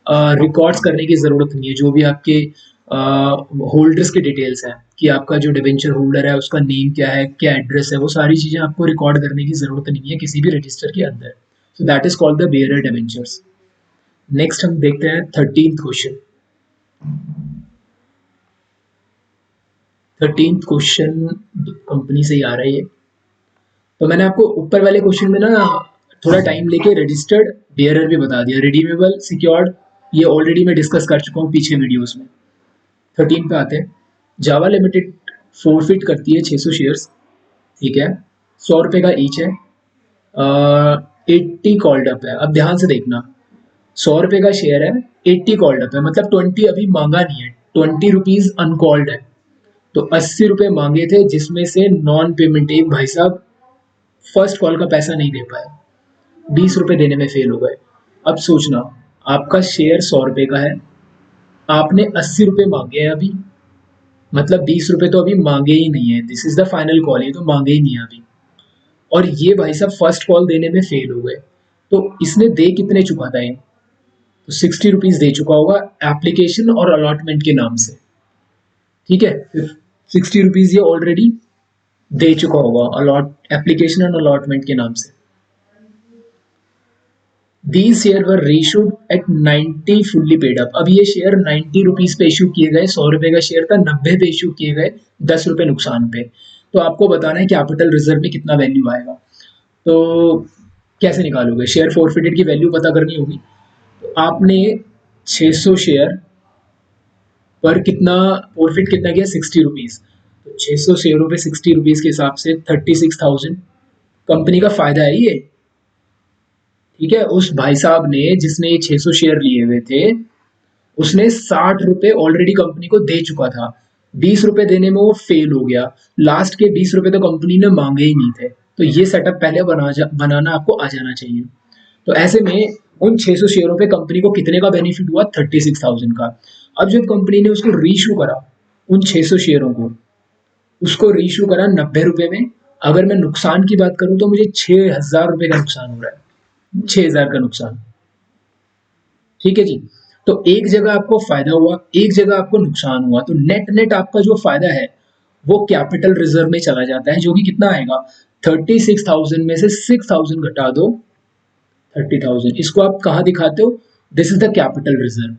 रिकॉर्ड्स करने की जरूरत नहीं है, जो भी आपके होल्डर्स के डिटेल्स हैं कि आपका जो डिबेंचर होल्डर है उसका नेम क्या है, क्या एड्रेस है, वो सारी चीजें आपको रिकॉर्ड करने की जरूरत नहीं है किसी भी रजिस्टर के अंदर। So that is called the bearer debentures. Next हम देखते हैं 13th question. 13th question company से ही आ रहा है ये। तो मैंने आपको ऊपर वाले क्वेश्चन में ना थोड़ा टाइम लेके रजिस्टर्ड बेयरर भी बता दिया, रिडीमेबल सिक्योर्ड ये ऑलरेडी मैं डिस्कस कर चुका हूँ पीछे वीडियोस में। 13 पे आते हैं। जावा लिमिटेड फोरफिट करती है 600 शेयर्स, ठीक है, 100 रुपये का ईच है, 80 कॉल्ड अप है। अब ध्यान से देखना, 100 रुपये का शेयर है, 80 कॉल्ड अप है, मतलब 20 अभी मांगा नहीं है, 20 रुपीज अनकॉल्ड है। तो 80 रुपये मांगे थे, जिसमें से नॉन पेमेंट एक भाई साहब फर्स्ट कॉल का पैसा नहीं दे पाए, 20 रुपये देने में फेल हो गए। अब सोचना, आपका शेयर 100 रुपये का है, आपने 80 रुपये मांगे हैं अभी, मतलब 20 रुपये तो अभी मांगे ही नहीं है, this is the final call, ये तो मांगे ही नहीं है अभी। और ये भाई साहब फर्स्ट कॉल देने में फेल हो गए, तो इसने दे कितने चुका था ये? तो 60 रुपीज दे चुका होगा एप्लीकेशन और अलॉटमेंट के नाम से, ठीक है। 60 रुपीज ये ऑलरेडी दे चुका होगा अलॉट एप्लीकेशन और अलॉटमेंट के नाम से। These share were issued at 90 fully paid up. अब ये शेयर 90 रुपीज पे इशू किए गए, 100 रुपए का शेयर था, 90 पे इशू किए गए, 10 रुपए नुकसान पे। तो आपको बताना है कैपिटल रिजर्व में कितना वैल्यू आएगा। तो कैसे निकालोगे? शेयर फॉरफिटेड की वैल्यू पता करनी होगी। तो आपने 600 शेयर पर कितना फॉरफिट कितना किया? 60 रुपीज। तो 600 शेयरों पे 60 रुपीज के हिसाब से 36,000 कंपनी का फायदा है ये, ठीक है। उस भाई साहब ने, जिसने ये 600 शेयर लिए हुए थे, उसने 60 रुपए ऑलरेडी कंपनी को दे चुका था, 20 रुपए देने में वो फेल हो गया, लास्ट के 20 रुपए तो कंपनी ने मांगे ही नहीं थे। तो ये सेटअप पहले बनाना आपको आ जाना चाहिए। तो ऐसे में उन 600 शेयरों पे कंपनी को कितने का बेनिफिट हुआ? 36,000 का। अब जब कंपनी ने उसको रीशू करा, उन 600 शेयरों को उसको रीशू करा 90 रुपए में। अगर मैं नुकसान की बात करूं तो मुझे 6,000 रुपए का नुकसान हो रहा है, 6,000 का नुकसान, ठीक है जी। तो एक जगह आपको फायदा हुआ, एक जगह आपको नुकसान हुआ, तो नेट नेट आपका जो फायदा है वो कैपिटल रिजर्व में चला जाता है, जो कि कितना आएगा? 36,000 में से 6,000 घटा दो 30,000। इसको आप कहाँ दिखाते हो? This is the capital reserve.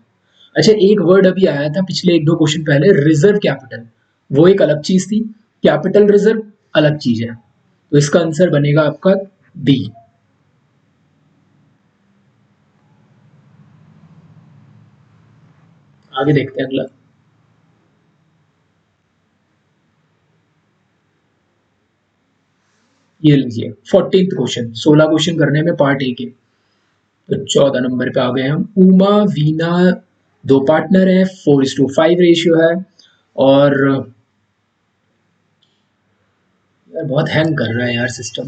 अच्छा, एक वर्ड अभी आया था पिछले 1-2 क्वेश्चन पहले, रिजर्व कैपिटल, वो एक अलग चीज थी, कैपिटल रिजर्व अलग चीज है। तो इसका आंसर बनेगा आपका बी। आगे देखते हैं अगला। ये लीजिए 14th क्वेश्चन, 16 क्वेश्चन करने में पार्ट ए के। तो 14 नंबर पे आ गए हम। उमा वीना दो पार्टनर है, 4:5 रेशियो है, और यार बहुत हैंग कर रहा है यार सिस्टम।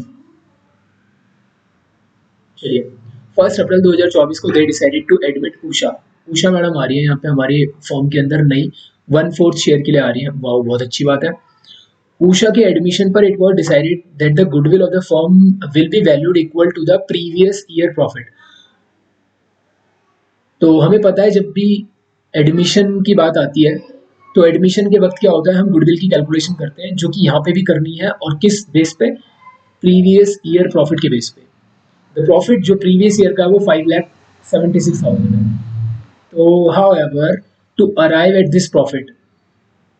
चलिए, 1 अप्रैल 2024 को they decided to admit Usha. Usha madam आ रही है यहाँ पे हमारे फॉर्म के अंदर, नई 1/4 शेयर के लिए आ रही है। वाह, बहुत अच्छी बात है। उषा के एडमिशन पर it was decided that the goodwill of the firm will be valued equal to the previous year profit. तो हमें पता है जब भी एडमिशन की बात आती है तो एडमिशन के वक्त क्या होता है, हम गुडविल की कैलकुलेशन करते हैं, जो कि यहाँ पे भी करनी है, और किस बेस पे? प्रीवियस ईयर प्रॉफिट के बेस पे। द प्रॉफिट जो प्रीवियस ईयर का है वो 5,76,000 है। तो however, to arrive at this profit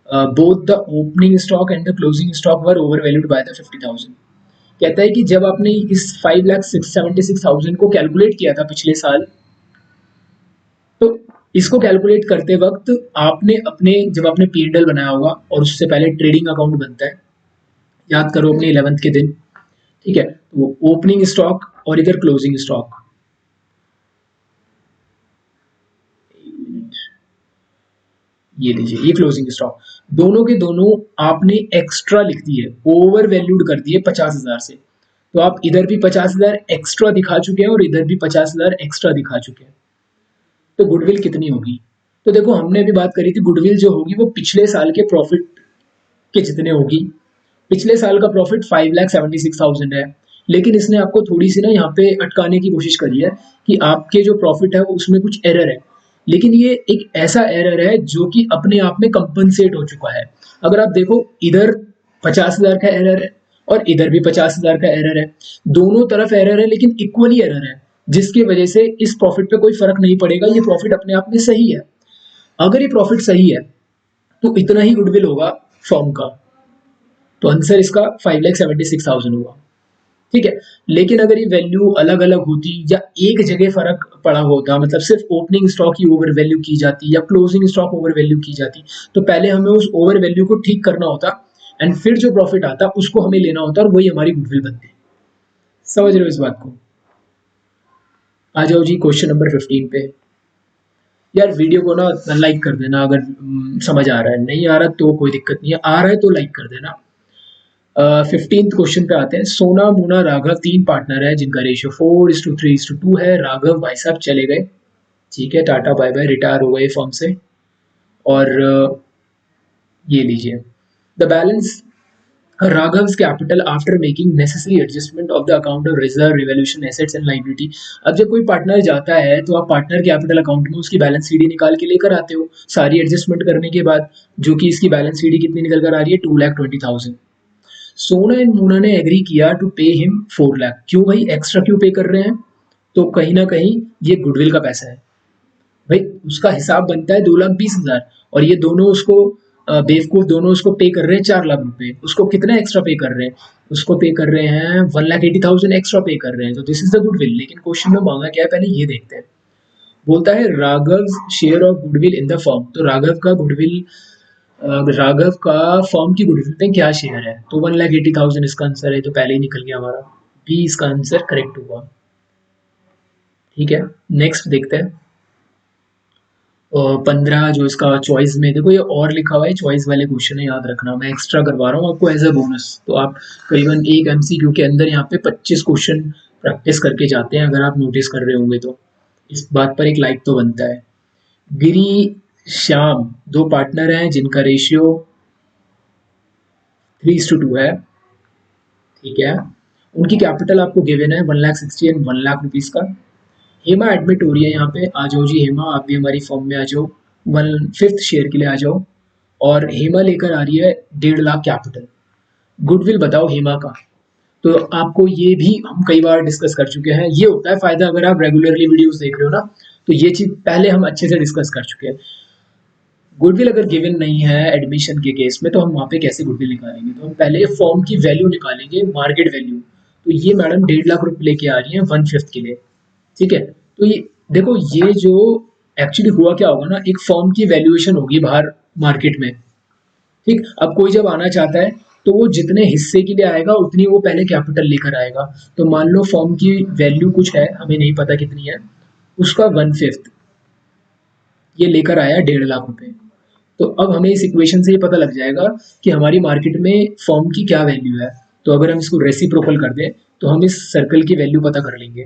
both the opening stock and the closing stock were over valued by the 50,000। कहता है कि जब आपने इस 5,76,000 को कैलकुलेट किया था पिछले साल, तो इसको कैलकुलेट करते वक्त आपने अपने, जब आपने P&L बनाया होगा, और उससे पहले ट्रेडिंग अकाउंट बनता है, याद करो अपने 11th के दिन, ठीक है। तो ओपनिंग स्टॉक और इधर क्लोजिंग स्टॉक, ये लीजिए, ये क्लोजिंग स्टॉक, दोनों के दोनों आपने एक्स्ट्रा लिख दिए, ओवर वैल्यूड कर दिए 50,000 से। तो आप इधर भी 50,000 एक्स्ट्रा दिखा चुके हैं और इधर भी 50,000 एक्स्ट्रा दिखा चुके हैं। तो गुडविल कितनी होगी? तो देखो, हमने अभी बात करी थी, गुडविल जो होगी वो पिछले साल के प्रॉफिट के जितने होगी। पिछले साल का प्रॉफिट 5,76,000 है, लेकिन इसने आपको थोड़ी सी ना यहाँ पे अटकाने की कोशिश करी है कि आपके जो प्रॉफिट है उसमें कुछ एरर है, लेकिन ये एक ऐसा एरर है जो कि अपने आप में कंपनसेट हो चुका है। अगर आप देखो, इधर 50,000 का एरर है और इधर भी 50,000 का एरर है, दोनों तरफ एरर है, लेकिन इक्वली एरर है, जिसकी वजह से इस प्रॉफिट पे कोई फर्क नहीं पड़ेगा, ये प्रॉफिट अपने आप में सही है। अगर ये प्रॉफिट सही है तो इतना ही गुडविल होगा फर्म का। तो आंसर इसका 5,76,000 हुआ। ठीक है। लेकिन अगर ये वैल्यू अलग अलग होती या एक जगह फर्क पड़ा होता, मतलब सिर्फ ओपनिंग स्टॉक ही ओवर वैल्यू की जाती या क्लोजिंग स्टॉक ओवर वैल्यू की जाती, तो पहले हमें उस ओवर वैल्यू को ठीक करना होता एंड फिर जो प्रॉफिट आता उसको हमें लेना होता और वही हमारी गुडविल बनती। समझ रहे हो इस बात को? आ जाओ जी क्वेश्चन नंबर 15 पे। यार वीडियो को ना लाइक कर देना अगर समझ आ रहा है, नहीं आ रहा तो कोई दिक्कत नहीं है, आ रहा है तो लाइक कर देना। 15th क्वेश्चन पे आते हैं। सोना, मोना, राघव 3 पार्टनर है जिनका रेशियो 4:3:2 है। राघव भाई साहब चले गए, ठीक है, टाटा बाय बाय, रिटायर हो गए फर्म से। और ये लीजिए the balance Raghav's capital after making necessary adjustment of the account of reserve, revaluation, assets and liability। अब जब कोई पार्टनर जाता है तो आप पार्टनर कैपिटल अकाउंट में उसकी बैलेंस शीट निकाल के लेकर आते हो सारी एडजस्टमेंट करने के बाद, जो कि इसकी बैलेंस शीट कितनी निकल कर आ रही है, 2,20,000। सोना एंड मोना ने एग्री किया टू पे हिम 4 लाख। क्यों भाई एक्स्ट्रा क्यों पे कर रहे हैं? तो कहीं ना कहीं ये गुडविल का पैसा है भाई, उसका हिसाब बनता है 2,20,000 और ये दोनों उसको बेवकूफ दोनों उसको पे कर रहे हैं 4 लाख रुपए। उसको कितना एक्स्ट्रा पे कर रहे हैं? उसको पे कर रहे हैं 1,80,000 एक्स्ट्रा पे कर रहे हैं, तो दिस इज द गुडविल। लेकिन क्वेश्चन में मांगा क्या है पहले ये देखते हैं। बोलता है Raghav share of goodwill in the firm. तो राघव का गुडविल, राघव का फर्म की गुडविल में क्या शेयर है? तो 1,80,000 इसका आंसर है, तो पहले ही निकल गया हमारा, बी इसका आंसर करेक्ट हुआ। ठीक है, नेक्स्ट देखते हैं। 15 जो इसका चॉइस में, देखो ये और लिखा हुआ है, चॉइस वाले क्वेश्चन है, याद रखना, मैं एक्स्ट्रा करवा रहा हूँ आपको एज अ बोनस। तो आप करीबन एक एमसीक्यू के अंदर यहाँ पे 25 क्वेश्चन प्रैक्टिस करके जाते हैं, अगर आप नोटिस कर रहे होंगे तो इस बात पर एक लाइक तो बनता है। गिरी श्याम 2 पार्टनर हैं जिनका रेशियो 3:2 है, ठीक है। उनकी कैपिटल आपको गिवन है 1,60,000 एंड 1,00,000 रुपीज का। हेमा एडमिट हो रही है यहाँ पे, आ जाओ जी हेमा, आप भी हमारी फॉर्म में आ जाओ, 1/5 शेयर के लिए आ जाओ। और हेमा लेकर आ रही है 1,50,000 कैपिटल। गुडविल बताओ हेमा का। तो आपको ये भी हम कई बार डिस्कस कर चुके हैं, ये होता है फायदा अगर आप रेगुलरली वीडियोस देख रहे हो ना, तो ये चीज पहले हम अच्छे से डिस्कस कर चुके हैं। गुडविल अगर गिवन नहीं है एडमिशन के केस में तो हम वहाँ पे कैसे गुडविल निकालेंगे? तो हम पहले फॉर्म की वैल्यू निकालेंगे, मार्केट वैल्यू। तो ये मैडम 1,50,000 रुपये लेके आ रही है 1/5 के लिए, ठीक है। तो ये देखो, ये जो एक्चुअली हुआ क्या होगा ना, एक फर्म की वैल्यूएशन होगी बाहर मार्केट में, ठीक। अब कोई जब आना चाहता है तो वो जितने हिस्से के लिए आएगा उतनी वो पहले कैपिटल लेकर आएगा। तो मान लो फर्म की वैल्यू कुछ है, हमें नहीं पता कितनी है, उसका 1/5 ये लेकर आया 1,50,000 रुपए। तो अब हमें इस इक्वेशन से ये पता लग जाएगा कि हमारी मार्केट में फर्म की क्या वैल्यू है। तो अगर हम इसको रेसिप्रोकल कर दें तो हम इस सर्कल की वैल्यू पता कर लेंगे।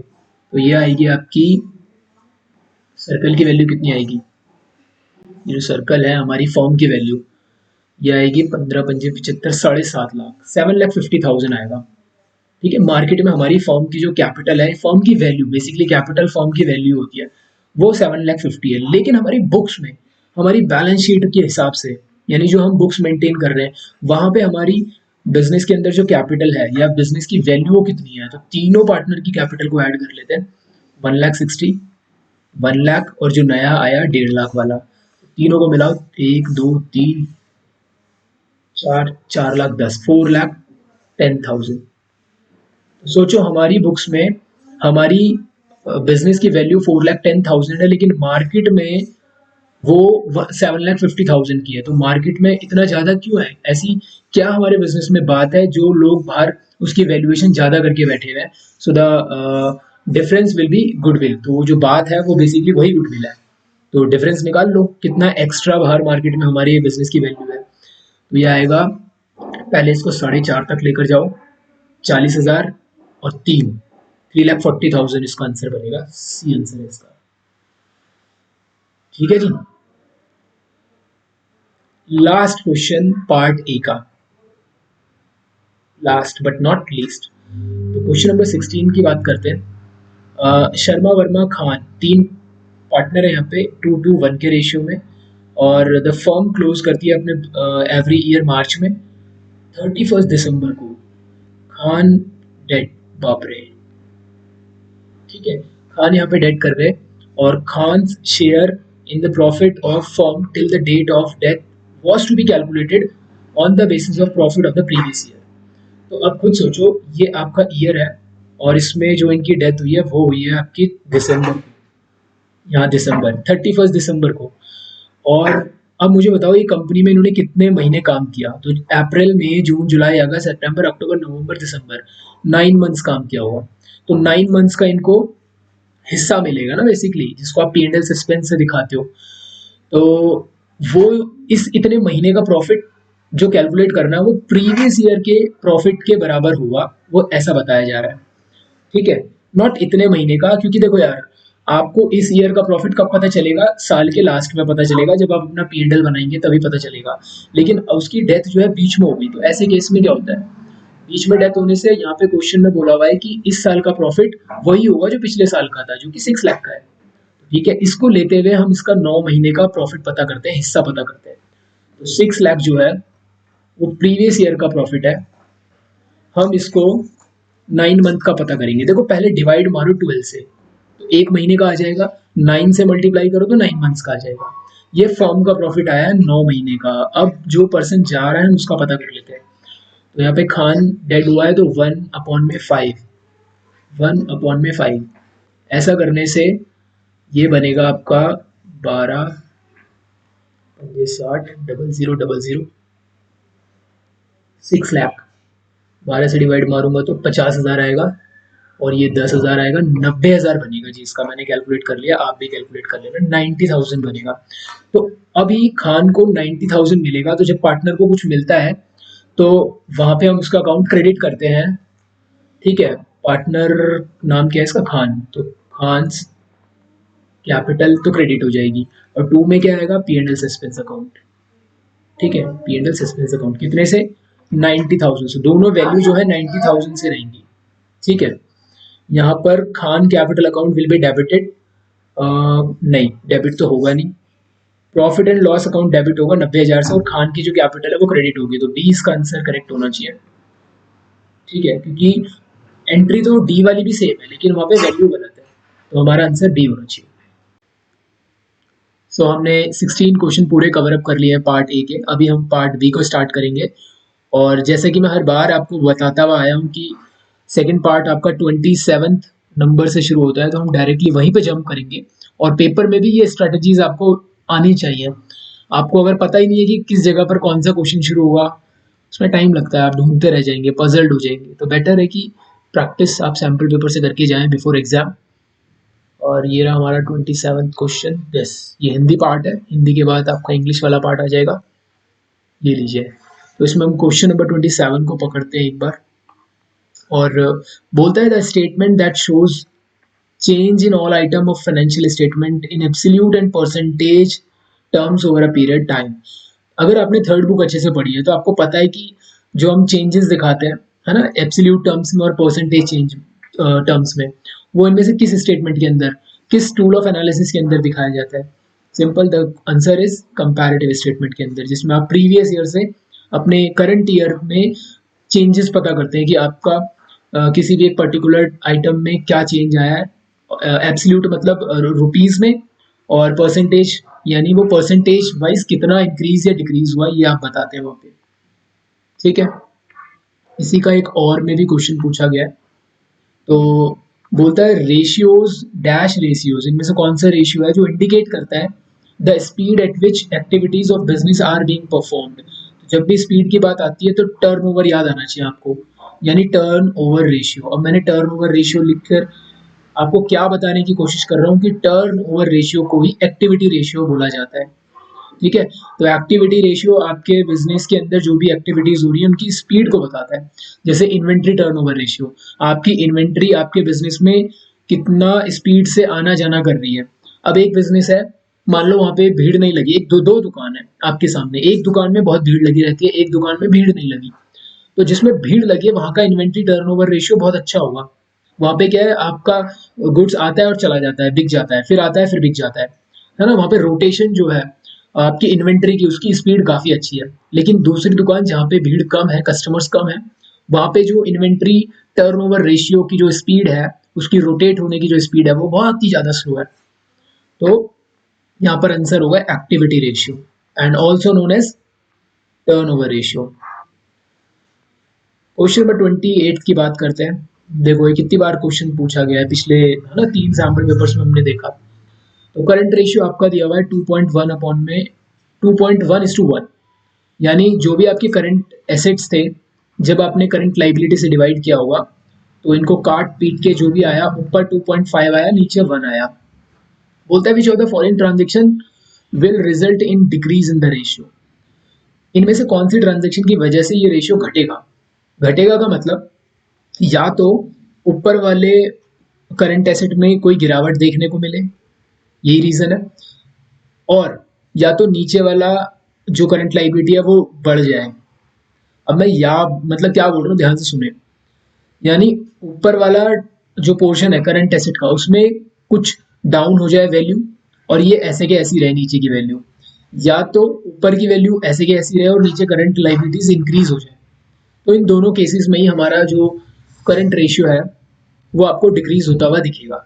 तो ये आएगी आपकी, सर्कल की वैल्यू कितनी आएगी, ये जो सर्कल है हमारी फर्म की वैल्यू, ये आएगी 15×5 = 75, 7.5 लाख, 7,50,000 आएगा, ठीक है। मार्केट में हमारी फर्म की जो कैपिटल है, फर्म की वैल्यू, बेसिकली कैपिटल फर्म की वैल्यू होती है, वो 7,50,000 है। लेकिन हमारी बुक्स में, हमारी बैलेंस शीट के हिसाब से, यानी जो हम बुक्स मेंटेन कर रहे हैं वहां पे हमारी बिजनेस के अंदर जो कैपिटल है या बिजनेस की वैल्यू वो कितनी है, तो तीनों पार्टनर की कैपिटल को ऐड कर लेते हैं। 1,60,000, 1,00,000 और जो नया आया 1,50,000 वाला, तीनों को मिलाओ, 1 2 3 4, 4,10,000, 4,10,000। सोचो हमारी बुक्स में हमारी बिजनेस की वैल्यू 4,10,000 है, लेकिन मार्केट में वो 7,50,000 की है। तो मार्केट में इतना ज्यादा क्यों है? ऐसी क्या हमारे बिजनेस में बात है जो लोग बाहर उसकी वैल्यूएशन ज्यादा करके बैठे हुए हैं? So the difference will be goodwill. तो वो जो बात है वो बेसिकली वही गुडविल है। तो डिफरेंस निकाल लो कितना एक्स्ट्रा बाहर मार्केट में हमारी बिजनेस की वैल्यू है। तो ये आएगा, पहले इसको 4.5 तक लेकर जाओ, 40,000 और 3,40,000 इसका आंसर बनेगा, सी आंसर है इसका, ठीक है जी। लास्ट क्वेश्चन पार्ट ए का, लास्ट बट नॉट लीस्ट। तो क्वेश्चन नंबर 16 की बात करते हैं। शर्मा वर्मा खान 3 पार्टनर है यहाँ पे 2:1 के रेशियो में, और द फर्म क्लोज करती है अपने एवरी ईयर मार्च में। 31 दिसंबर को खान डेड, बाप रे, ठीक है, खान यहाँ पे डेड कर रहे हैं, और Khan share in the profit of firm till the date of death was to be calculated on the basis of profit of the previous year. तो अब खुद सोचो, ये आपका ईयर है और इसमें जो इनकी डेथ हुई है वो हुई है आपकी दिसंबर, यहाँ दिसंबर 31 दिसंबर को। और अब मुझे बताओ ये कंपनी में इन्होंने कितने महीने काम किया, तो अप्रैल मई जून जुलाई अगस्त सितंबर अक्टूबर नवंबर दिसंबर, 9 मंथ्स काम किया होगा। तो 9 मंथ्स का इनको हिस्सा मिलेगा ना बेसिकली, जिसको आप पी एंड एल सस्पेंस से दिखाते हो। तो वो इस इतने महीने का प्रॉफिट जो कैलकुलेट करना है वो प्रीवियस ईयर के प्रॉफिट के बराबर हुआ, वो ऐसा बताया जा रहा है। ठीक है, नॉट इतने महीने का, क्योंकि देखो यार, आपको इस ईयर का प्रॉफिट कब पता चलेगा, साल के लास्ट में पता चलेगा, जब आप अपना पी एंड एल बनाएंगे तभी पता चलेगा। लेकिन उसकी डेथ जो है बीच में हो गई, तो ऐसे केस में क्या होता है, बीच में डेथ होने से यहाँ पे क्वेश्चन में बोला हुआ है कि इस साल का प्रॉफिट वही होगा जो पिछले साल का था, जो कि 6 लाख का है। ठीक है, इसको लेते हुए हम इसका 9 महीने का प्रॉफिट पता करते हैं, हिस्सा पता करते हैं। तो 6 लाख जो है वो प्रीवियस ईयर का प्रॉफिट है। हम इसको 9 मंथ का पता करेंगे। देखो पहले डिवाइड मारो 12 से, तो 1 महीने का आ जाएगा, 9 से मल्टीप्लाई करो तो 9 मंथ्स का आ जाएगा। ये फर्म का प्रॉफिट आया है 9 महीने का। अब जो पर्सन जा रहा है उसका पता कर लेते हैं। तो यहाँ पे खान डेड हुआ है तो 1/5, 1/5। ऐसा करने से ये बनेगा आपका 12, 60, 0000, 6 लाख। 12 से डिवाइड मारूंगा तो 50,000 आएगा, और ये 10,000 आएगा, 90,000 बनेगा जी। इसका मैंने कैलकुलेट कर लिया, आप भी कैलकुलेट कर लेना, 90,000 बनेगा। तो अभी खान को 90,000 मिलेगा, तो जब पार्टनर को कुछ मिलता है तो वहां पे हम उसका अकाउंट क्रेडिट करते हैं। ठीक है, पार्टनर नाम क्या है इसका, खान, तो खान कैपिटल तो क्रेडिट हो जाएगी। और 2 में क्या आएगा, P and L suspense account. ठीक है, P and L suspense account कितने से, 90,000 से। दोनों वैल्यू जो है 90,000 से रहेंगी। ठीक है, यहाँ पर Khan capital account will be debited, नहीं डेबिट तो होगा नहीं। Profit and loss account debit होगा 90,000 से, और खान की जो कैपिटल है वो क्रेडिट होगी। तो बी इसका आंसर करेक्ट होना चाहिए। ठीक है, क्योंकि एंट्री तो डी वाली भी सेम है लेकिन वहां पे वैल्यू गलत है, तो हमारा आंसर बी होना चाहिए। सो हमने 16 क्वेश्चन पूरे कवर अप कर लिए हैं पार्ट ए के। अभी हम पार्ट बी को स्टार्ट करेंगे। और जैसे कि मैं हर बार आपको बताता हुआ आया हूँ कि सेकंड पार्ट आपका 27th नंबर से शुरू होता है, तो हम डायरेक्टली वहीं पे जंप करेंगे। और पेपर में भी ये स्ट्रेटजीज आपको आनी चाहिए। आपको अगर पता ही नहीं है कि किस जगह पर कौन सा क्वेश्चन शुरू हुआ, उसमें टाइम लगता है, आप ढूंढते रह जाएंगे, पजल्ड हो जाएंगे। तो बेटर है कि प्रैक्टिस आप सैम्पल पेपर से करके जाएं बिफोर एग्जाम। और ये रहा हमारा 27th क्वेश्चन। यस, ये हिंदी पार्ट है, हिंदी के बाद आपका इंग्लिश वाला पार्ट आ जाएगा। ये लीजिए। तो इसमें हम क्वेश्चन नंबर 27 को पकड़ते हैं एक बार। और बोलता है the statement that shows change in all item of financial statement in absolute and percentage terms over a period time. अगर आपने थर्ड बुक अच्छे से पढ़ी है तो आपको पता है कि जो हम चेंजेस दिखाते हैं, है ना, एब्सोल्यूट टर्म्स में और परसेंटेज चेंज टर्म्स में, वो इनमें से किस स्टेटमेंट के अंदर, किस टूल ऑफ एनालिसिस के अंदर दिखाया जाता है। Simple, the answer is comparative statement के अंदर, जिसमें आप प्रीवियस ईयर से अपने करंट ईयर में चेंजेस पता करते हैं कि आपका किसी भी एक पर्टिकुलर आइटम में क्या चेंज आया है। एब्सोल्यूट मतलब रुपीज में, और परसेंटेज यानी वो परसेंटेज वाइज कितना इंक्रीज या डिक्रीज हुआ, ये आप बताते हैं वहाँ पे। ठीक है, इसी का एक और में भी क्वेश्चन पूछा गया है। तो बोलता है रेशियोज डैश रेशियोज, इनमें से कौन सा रेशियो है जो इंडिकेट करता है the speed at which activities of business are being performed. जब भी स्पीड की बात आती है तो टर्न ओवर याद आना चाहिए आपको, यानी टर्न ओवर रेशियो। अब मैंने टर्न ओवर रेशियो लिखकर आपको क्या बताने की कोशिश कर रहा हूँ कि टर्न ओवर रेशियो को ही एक्टिविटी रेशियो बोला जाता है। ठीक है, तो एक्टिविटी रेशियो आपके बिजनेस के अंदर जो भी एक्टिविटीज हो रही है उनकी स्पीड को बताता है। जैसे इन्वेंट्री टर्नओवर रेशियो, आपकी इन्वेंट्री आपके बिजनेस में कितना स्पीड से आना जाना कर रही है। अब एक बिजनेस है, मान लो वहां पे भीड़ नहीं लगी, एक दो दो दुकान है आपके सामने, एक दुकान में बहुत भीड़ लगी रहती है, एक दुकान में भीड़ नहीं लगी। तो जिसमें भीड़ लगी है वहां का इन्वेंट्री टर्नओवर रेशियो बहुत अच्छा होगा। वहां पे क्या है, आपका गुड्स आता है और चला जाता है, बिक जाता है, फिर आता है, फिर बिक जाता है ना। वहां पे रोटेशन जो है आपकी इन्वेंट्री की, उसकी स्पीड काफी अच्छी है। लेकिन दूसरी दुकान जहाँ पे भीड़ कम है, कस्टमर्स कम है, वहां पे जो इन्वेंट्री टर्नओवर रेशियो की जो स्पीड है, उसकी रोटेट होने की जो स्पीड है वो बहुत ही ज्यादा स्लो है। तो यहाँ पर आंसर होगा activity ratio, and also known as turnover ratio. Question number 28 की बात करते हैं। देखो ये कितनी बार क्वेश्चन पूछा गया है, पिछले है ना 3 सैम्पल पेपर्स में हमने देखा। तो करंट रेशियो आपका दिया हुआ है 2.1 अपॉन में 2.1:1, यानी जो भी आपके करंट एसेट्स थे, जब आपने करंट लाइबिलिटी से डिवाइड किया होगा तो इनको काट पीट के जो भी आया, ऊपर 2.5 आया, नीचे 1 आया। बोलता है which of the following transaction will result in decrease in the ratio. इनमें से कौन सी ट्रांजेक्शन की वजह से ये रेशियो घटेगा। घटेगा का मतलब या तो ऊपर वाले करंट एसेट में कोई गिरावट देखने को मिले, यही रीजन है, और या तो नीचे वाला जो करंट लाइबिलिटी है वो बढ़ जाए। अब मैं या मतलब क्या बोल रहा हूँ, ध्यान से सुने। यानी ऊपर वाला जो पोर्शन है करंट एसेट का, उसमें कुछ डाउन हो जाए वैल्यू, और ये ऐसे के ऐसी रहे नीचे की वैल्यू, या तो ऊपर की वैल्यू ऐसे के ऐसी रहे और नीचे करंट लाइबिलिटीज इंक्रीज हो जाए। तो इन दोनों केसेस में ही हमारा जो करंट रेशियो है वो आपको डिक्रीज होता हुआ दिखेगा।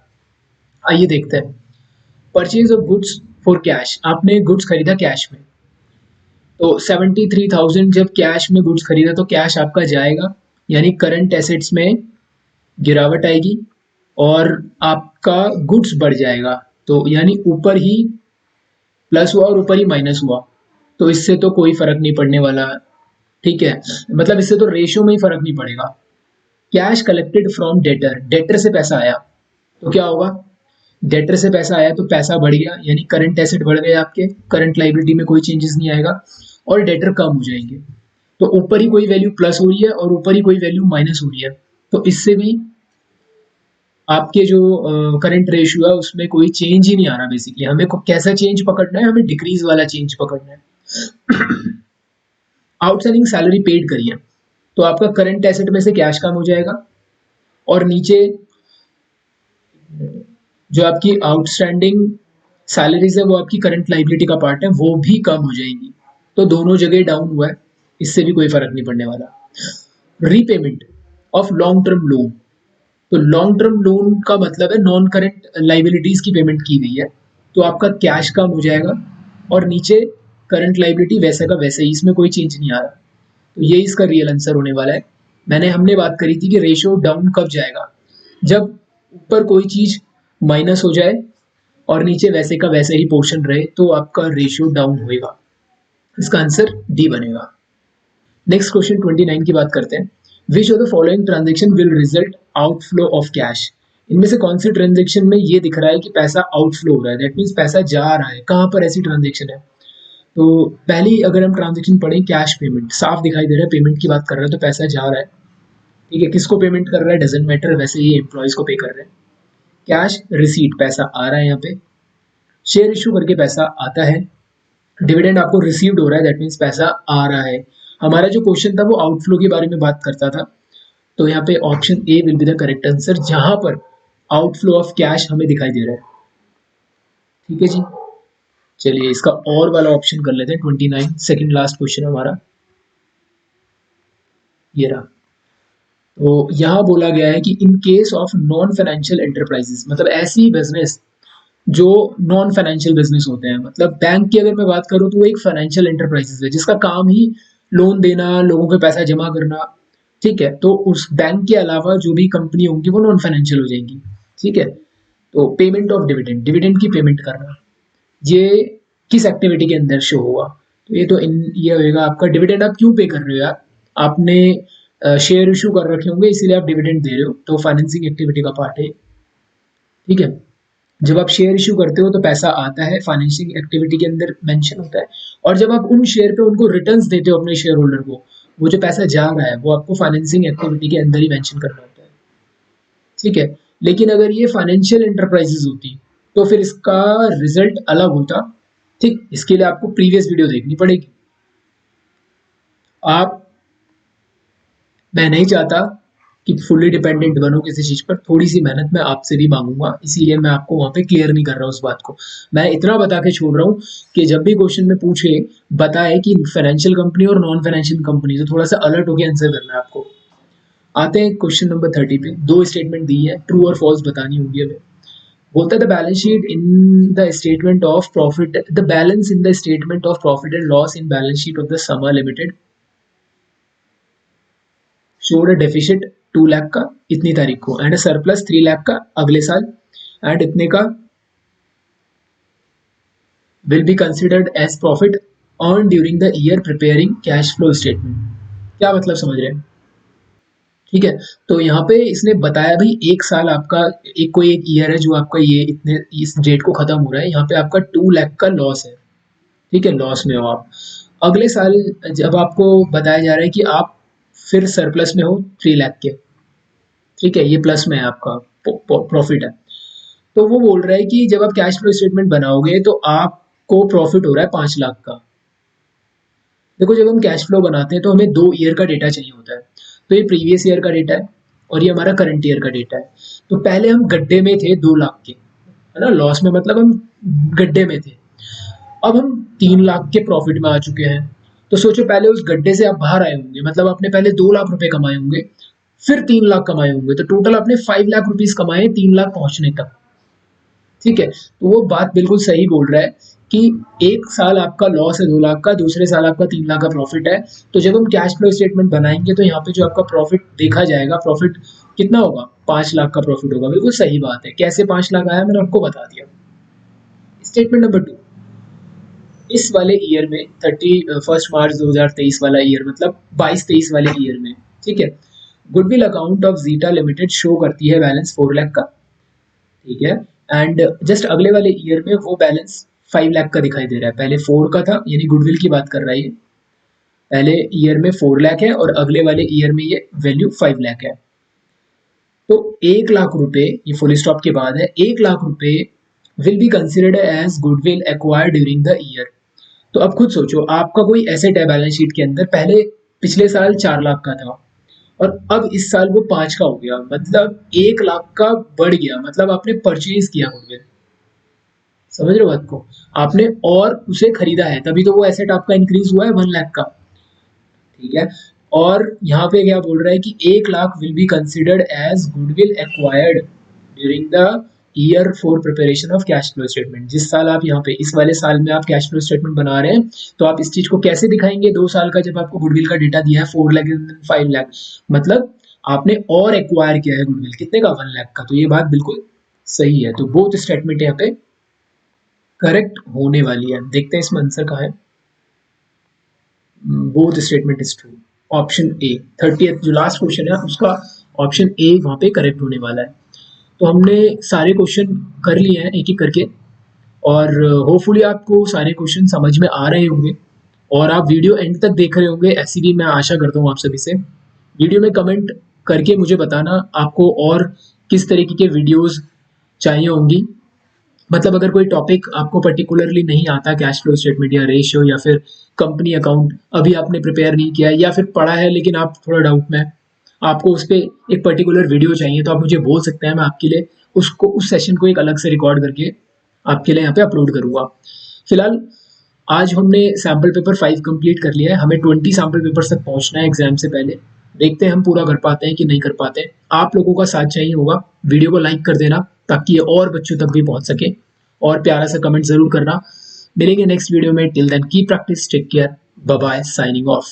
आइए देखते हैं। Purchase of goods for cash, आपने गुड्स खरीदा कैश में, तो 73,000 जब कैश में गुड्स खरीदा तो कैश आपका जाएगा, यानी करंट एसेट्स में गिरावट आएगी और आपका गुड्स बढ़ जाएगा। तो यानी ऊपर ही प्लस हुआ और ऊपर ही माइनस हुआ, तो इससे तो कोई फर्क नहीं पड़ने वाला। ठीक है, मतलब इससे तो रेशियो में ही फर्क नहीं पड़ेगा। Cash collected from debtor, debtor से पैसा आया तो क्या होगा, डेटर से पैसा आया तो पैसा बढ़ गया, यानी करंट एसेट बढ़ गए आपके, करंट लाइबिलिटी में कोई चेंजेस नहीं आएगा और डेटर कम हो जाएंगे। तो ऊपर ही कोई वैल्यू प्लस हो रही है और ऊपर ही कोई वैल्यू माइनस हो रही है, तो इससे भी आपके जो करंट रेशियो है उसमें कोई चेंज ही नहीं आ रहा। बेसिकली हमें को कैसा चेंज पकड़ना है, हमें डिक्रीज वाला चेंज पकड़ना है। आउटस्टैंडिंग सैलरी पेड करिए तो आपका करंट एसेट में से कैश कम हो जाएगा और नीचे जो आपकी आउटस्टैंडिंग सैलरीज है वो आपकी करंट लाइबिलिटी का पार्ट है, वो भी कम हो जाएंगी। तो दोनों जगह डाउन हुआ है, इससे भी कोई फर्क नहीं पड़ने वाला। Repayment of long term loan, तो लॉन्ग टर्म लोन का मतलब है नॉन करंट लाइबिलिटीज की पेमेंट की गई है, तो आपका कैश कम हो जाएगा और नीचे करंट लाइबिलिटी वैसे का वैसे ही, इसमें कोई चेंज नहीं आ रहा। तो ये इसका रियल आंसर होने वाला है। हमने बात करी थी कि रेशियो डाउन कब जाएगा, जब ऊपर कोई चीज माइनस हो जाए और नीचे वैसे का वैसे ही पोर्शन रहे, तो आपका रेशियो डाउन होएगा। इसका आंसर डी बनेगा। नेक्स्ट क्वेश्चन 29 की बात करते हैं। Which of the following transaction will result outflow of cash. इनमें से कौन सी ट्रांजेक्शन में ये दिख रहा है कि पैसा आउटफ्लो हो रहा है, दैट मीन्स पैसा जा रहा है, कहाँ पर ऐसी ट्रांजेक्शन है। तो पहली अगर हम ट्रांजेक्शन पढ़ें, कैश पेमेंट, साफ दिखाई दे रहा है पेमेंट की बात कर रहा है, तो पैसा जा रहा है। ठीक है, किसको पेमेंट कर रहा है डजेंट मैटर, वैसे ही एम्प्लॉयज को पे कर रहे हैं। कैश रिसीट, पैसा आ रहा है यहाँ पे। शेयर इशू करके पैसा आता है। डिविडेंड आपको रिसीव्ड हो रहा है, दैट मीन्स पैसा आ रहा है। हमारा जो क्वेश्चन था वो आउटफ्लो के बारे में बात करता था, तो यहाँ पे option A will be the correct answer, जहां पर आउटफ्लो ऑफ कैश हमें दिखाई दे रहा है। ठीक है जी, चलिए इसका और वाला ऑप्शन कर लेते हैं। 29 सेकंड लास्ट क्वेश्चन हमारा ये रहा। तो यहाँ बोला गया है कि in case of non financial enterprises, मतलब ऐसी बिजनेस जो नॉन फाइनेंशियल बिजनेस होते हैं, मतलब बैंक की अगर मैं बात करूँ तो वो एक फाइनेंशियल एंटरप्राइजेस है जिसका काम ही लोन देना, लोगों के पैसा जमा करना। ठीक है, तो उस बैंक के अलावा जो भी कंपनी होंगी वो नॉन फाइनेंशियल हो जाएंगी। ठीक है, तो पेमेंट ऑफ डिविडेंड, डिविडेंड की पेमेंट करना, ये किस एक्टिविटी के अंदर शो होगा, तो ये तो ये होगा आपका डिविडेंड। आप क्यों पे कर रहे हो यार, आपने शेयर इशू कर रखे होंगे इसीलिए आप डिविडेंड दे रहे हो, तो फाइनेंसिंग एक्टिविटी का पार्ट है। ठीक है, जब आप शेयर इशू करते हो तो पैसा आता है, फाइनेंसिंग एक्टिविटी के अंदर मेंशन होता है, और जब आप उन शेयर पे उनको रिटर्न्स देते हो अपने शेयर होल्डर को, वो जो पैसा जा रहा है वो आपको फाइनेंसिंग एक्टिविटी के अंदर ही मेंशन करना होता है। ठीक है, लेकिन अगर ये फाइनेंशियल एंटरप्राइजेस होती तो फिर इसका रिजल्ट अलग होता। ठीक, इसके लिए आपको प्रीवियस वीडियो देखनी पड़ेगी। आप मैं नहीं चाहता कि फुल्ली डिपेंडेंट बनो किसी चीज पर, थोड़ी सी मेहनत मैं आपसे भी मांगूंगा, इसीलिए मैं आपको वहां पे क्लियर नहीं कर रहा हूँ उस बात को। मैं इतना बता के छोड़ रहा हूँ कि जब भी क्वेश्चन में पूछे बताए कि फाइनेंशियल कंपनी और नॉन फाइनेंशियल कंपनी, तो थोड़ा सा अलर्ट होकर आंसर करना है आपको। आते हैं क्वेश्चन नंबर 30 पे। दो स्टेटमेंट दी है, ट्रू और फॉल्स बतानी होगी हमें। बोलता है the balance sheet in the statement of profit, the balance in the statement of profit and loss in balance sheet of the Sama limited showed a deficit 2 lakh का इतनी तारीख को एंड सरप्लस 3 लाख का अगले साल एंड इतने का will be considered as profit earn during the year preparing cash flow statement. क्या मतलब समझ रहे हैं? ठीक है, तो यहाँ पे इसने बताया भाई एक साल आपका एक कोई एक ईयर है जो आपका ये इतने इस डेट को खत्म हो रहा है, यहाँ पे आपका 2 लाख का लॉस है। ठीक है, लॉस में हो आप। अगले साल जब आपको बताया जा रहा है कि आप फिर सरप्लस में हो 3 लाख के, ठीक है, ये प्लस में है आपका प्रॉफिट है। तो वो बोल रहा है कि जब आप कैश फ्लो स्टेटमेंट बनाओगे तो आपको प्रॉफिट हो रहा है 5 लाख का। देखो जब हम कैश फ्लो बनाते हैं तो हमें 2 ईयर का डेटा चाहिए होता है। तो ये प्रीवियस ईयर का डेटा है और ये हमारा करंट ईयर का डेटा है। तो पहले हम गड्ढे में थे 2 लाख के, है ना, लॉस में मतलब हम गड्ढे में थे। अब हम 3 लाख के प्रॉफिट में आ चुके हैं। तो सोचो पहले उस गड्ढे से आप बाहर आए होंगे, मतलब आपने पहले 2 लाख रुपए कमाए होंगे, फिर 3 लाख कमाए होंगे, तो टोटल आपने 5 लाख रुपीस कमाए 3 लाख पहुंचने तक। ठीक है, तो वो बात बिल्कुल सही बोल रहा है कि एक साल आपका लॉस है 2 लाख का, दूसरे साल आपका 3 लाख का प्रॉफिट है। तो जब हम कैश फ्लो स्टेटमेंट बनाएंगे तो यहाँ पे जो आपका प्रॉफिट देखा जाएगा, प्रॉफिट कितना होगा, 5 लाख का प्रॉफिट होगा। बिल्कुल सही बात है। कैसे 5 लाख आया मैंने आपको बता दिया। स्टेटमेंट नंबर 2, इस वाले ईयर में 31 मार्च 2023 वाला ईयर मतलब 22-23 वाले ईयर में, ठीक है, goodwill account of zeta limited show करती है बैलेंस 4 लाख का। ठीक है, एंड जस्ट अगले वाले ईयर में वो बैलेंस 5 लाख का दिखाई दे रहा है। पहले 4 का था, यानी गुडविल की बात कर रहा है ये। पहले ईयर में 4 लाख है और अगले वाले ईयर में ये वैल्यू 5 लाख है। तो 1 लाख रुपए, ये फुल स्टॉप के बाद है, 1 लाख रुपए will be considered as goodwill acquired during the year. तो अब खुद सोचो, आपका कोई एसेट है बैलेंस शीट के अंदर, पहले पिछले साल 4 लाख का था और अब इस साल वो 5 का हो गया, मतलब 1 लाख का बढ़ गया, मतलब आपने परचेज किया गुडविल। समझ रहे हो बात को? आपने और उसे खरीदा है, तभी तो वो एसेट आपका इंक्रीज हुआ है 1 लाख का। ठीक है, और यहाँ पे क्या बोल रहा है कि 1 lakh will be considered as goodwill acquired during the year for preparation of cash flow statement. जिस साल आप यहाँ पे इस वाले साल में आप कैश फ्लो स्टेटमेंट बना रहे हैं, तो आप इस चीज को कैसे दिखाएंगे? 2 साल का जब आपको गुडविल का डेटा दिया है 4 लाख 5 लाख, मतलब आपने और एक्वायर किया है गुडविल कितने का, 1 लाख का। तो ये बात बिल्कुल सही है। तो बोथ स्टेटमेंट यहाँ पे करेक्ट होने वाली है। देखते हैं इसमें आंसर कहाँ है। Both statement is true. Option A 30th जो लास्ट क्वेश्चन है उसका ऑप्शन ए वहां पे करेक्ट होने वाला है। तो हमने सारे क्वेश्चन कर लिए हैं एक एक करके और होपफुली आपको सारे क्वेश्चन समझ में आ रहे होंगे और आप वीडियो एंड तक देख रहे होंगे, ऐसी भी मैं आशा करता हूँ आप सभी से। वीडियो में कमेंट करके मुझे बताना आपको और किस तरीके के वीडियोस चाहिए होंगी। मतलब अगर कोई टॉपिक आपको पर्टिकुलरली नहीं आता, कैश फ्लो स्टेटमेंट या रेशियो या फिर कंपनी अकाउंट अभी आपने प्रिपेयर नहीं किया है या फिर पढ़ा है लेकिन आप थोड़ा डाउट में है, आपको उस पर एक पर्टिकुलर वीडियो चाहिए, तो आप मुझे बोल सकते हैं, मैं आपके लिए उसको उस सेशन को एक अलग से रिकॉर्ड करके आपके लिए यहाँ पे अपलोड करूंगा। फिलहाल आज हमने सैम्पल पेपर 5 कंप्लीट कर लिया है, हमें 20 सैम्पल पेपर तक पहुंचना है एग्जाम से पहले। देखते हैं हम पूरा कर पाते हैं कि नहीं कर पाते। आप लोगों का साथ चाहिए होगा, वीडियो को लाइक कर देना ताकि ये और बच्चों तक भी पहुंच सके और प्यारा सा कमेंट जरूर करना। मिलेंगे नेक्स्ट वीडियो में। Till then keep practice, take care, bye bye, signing of.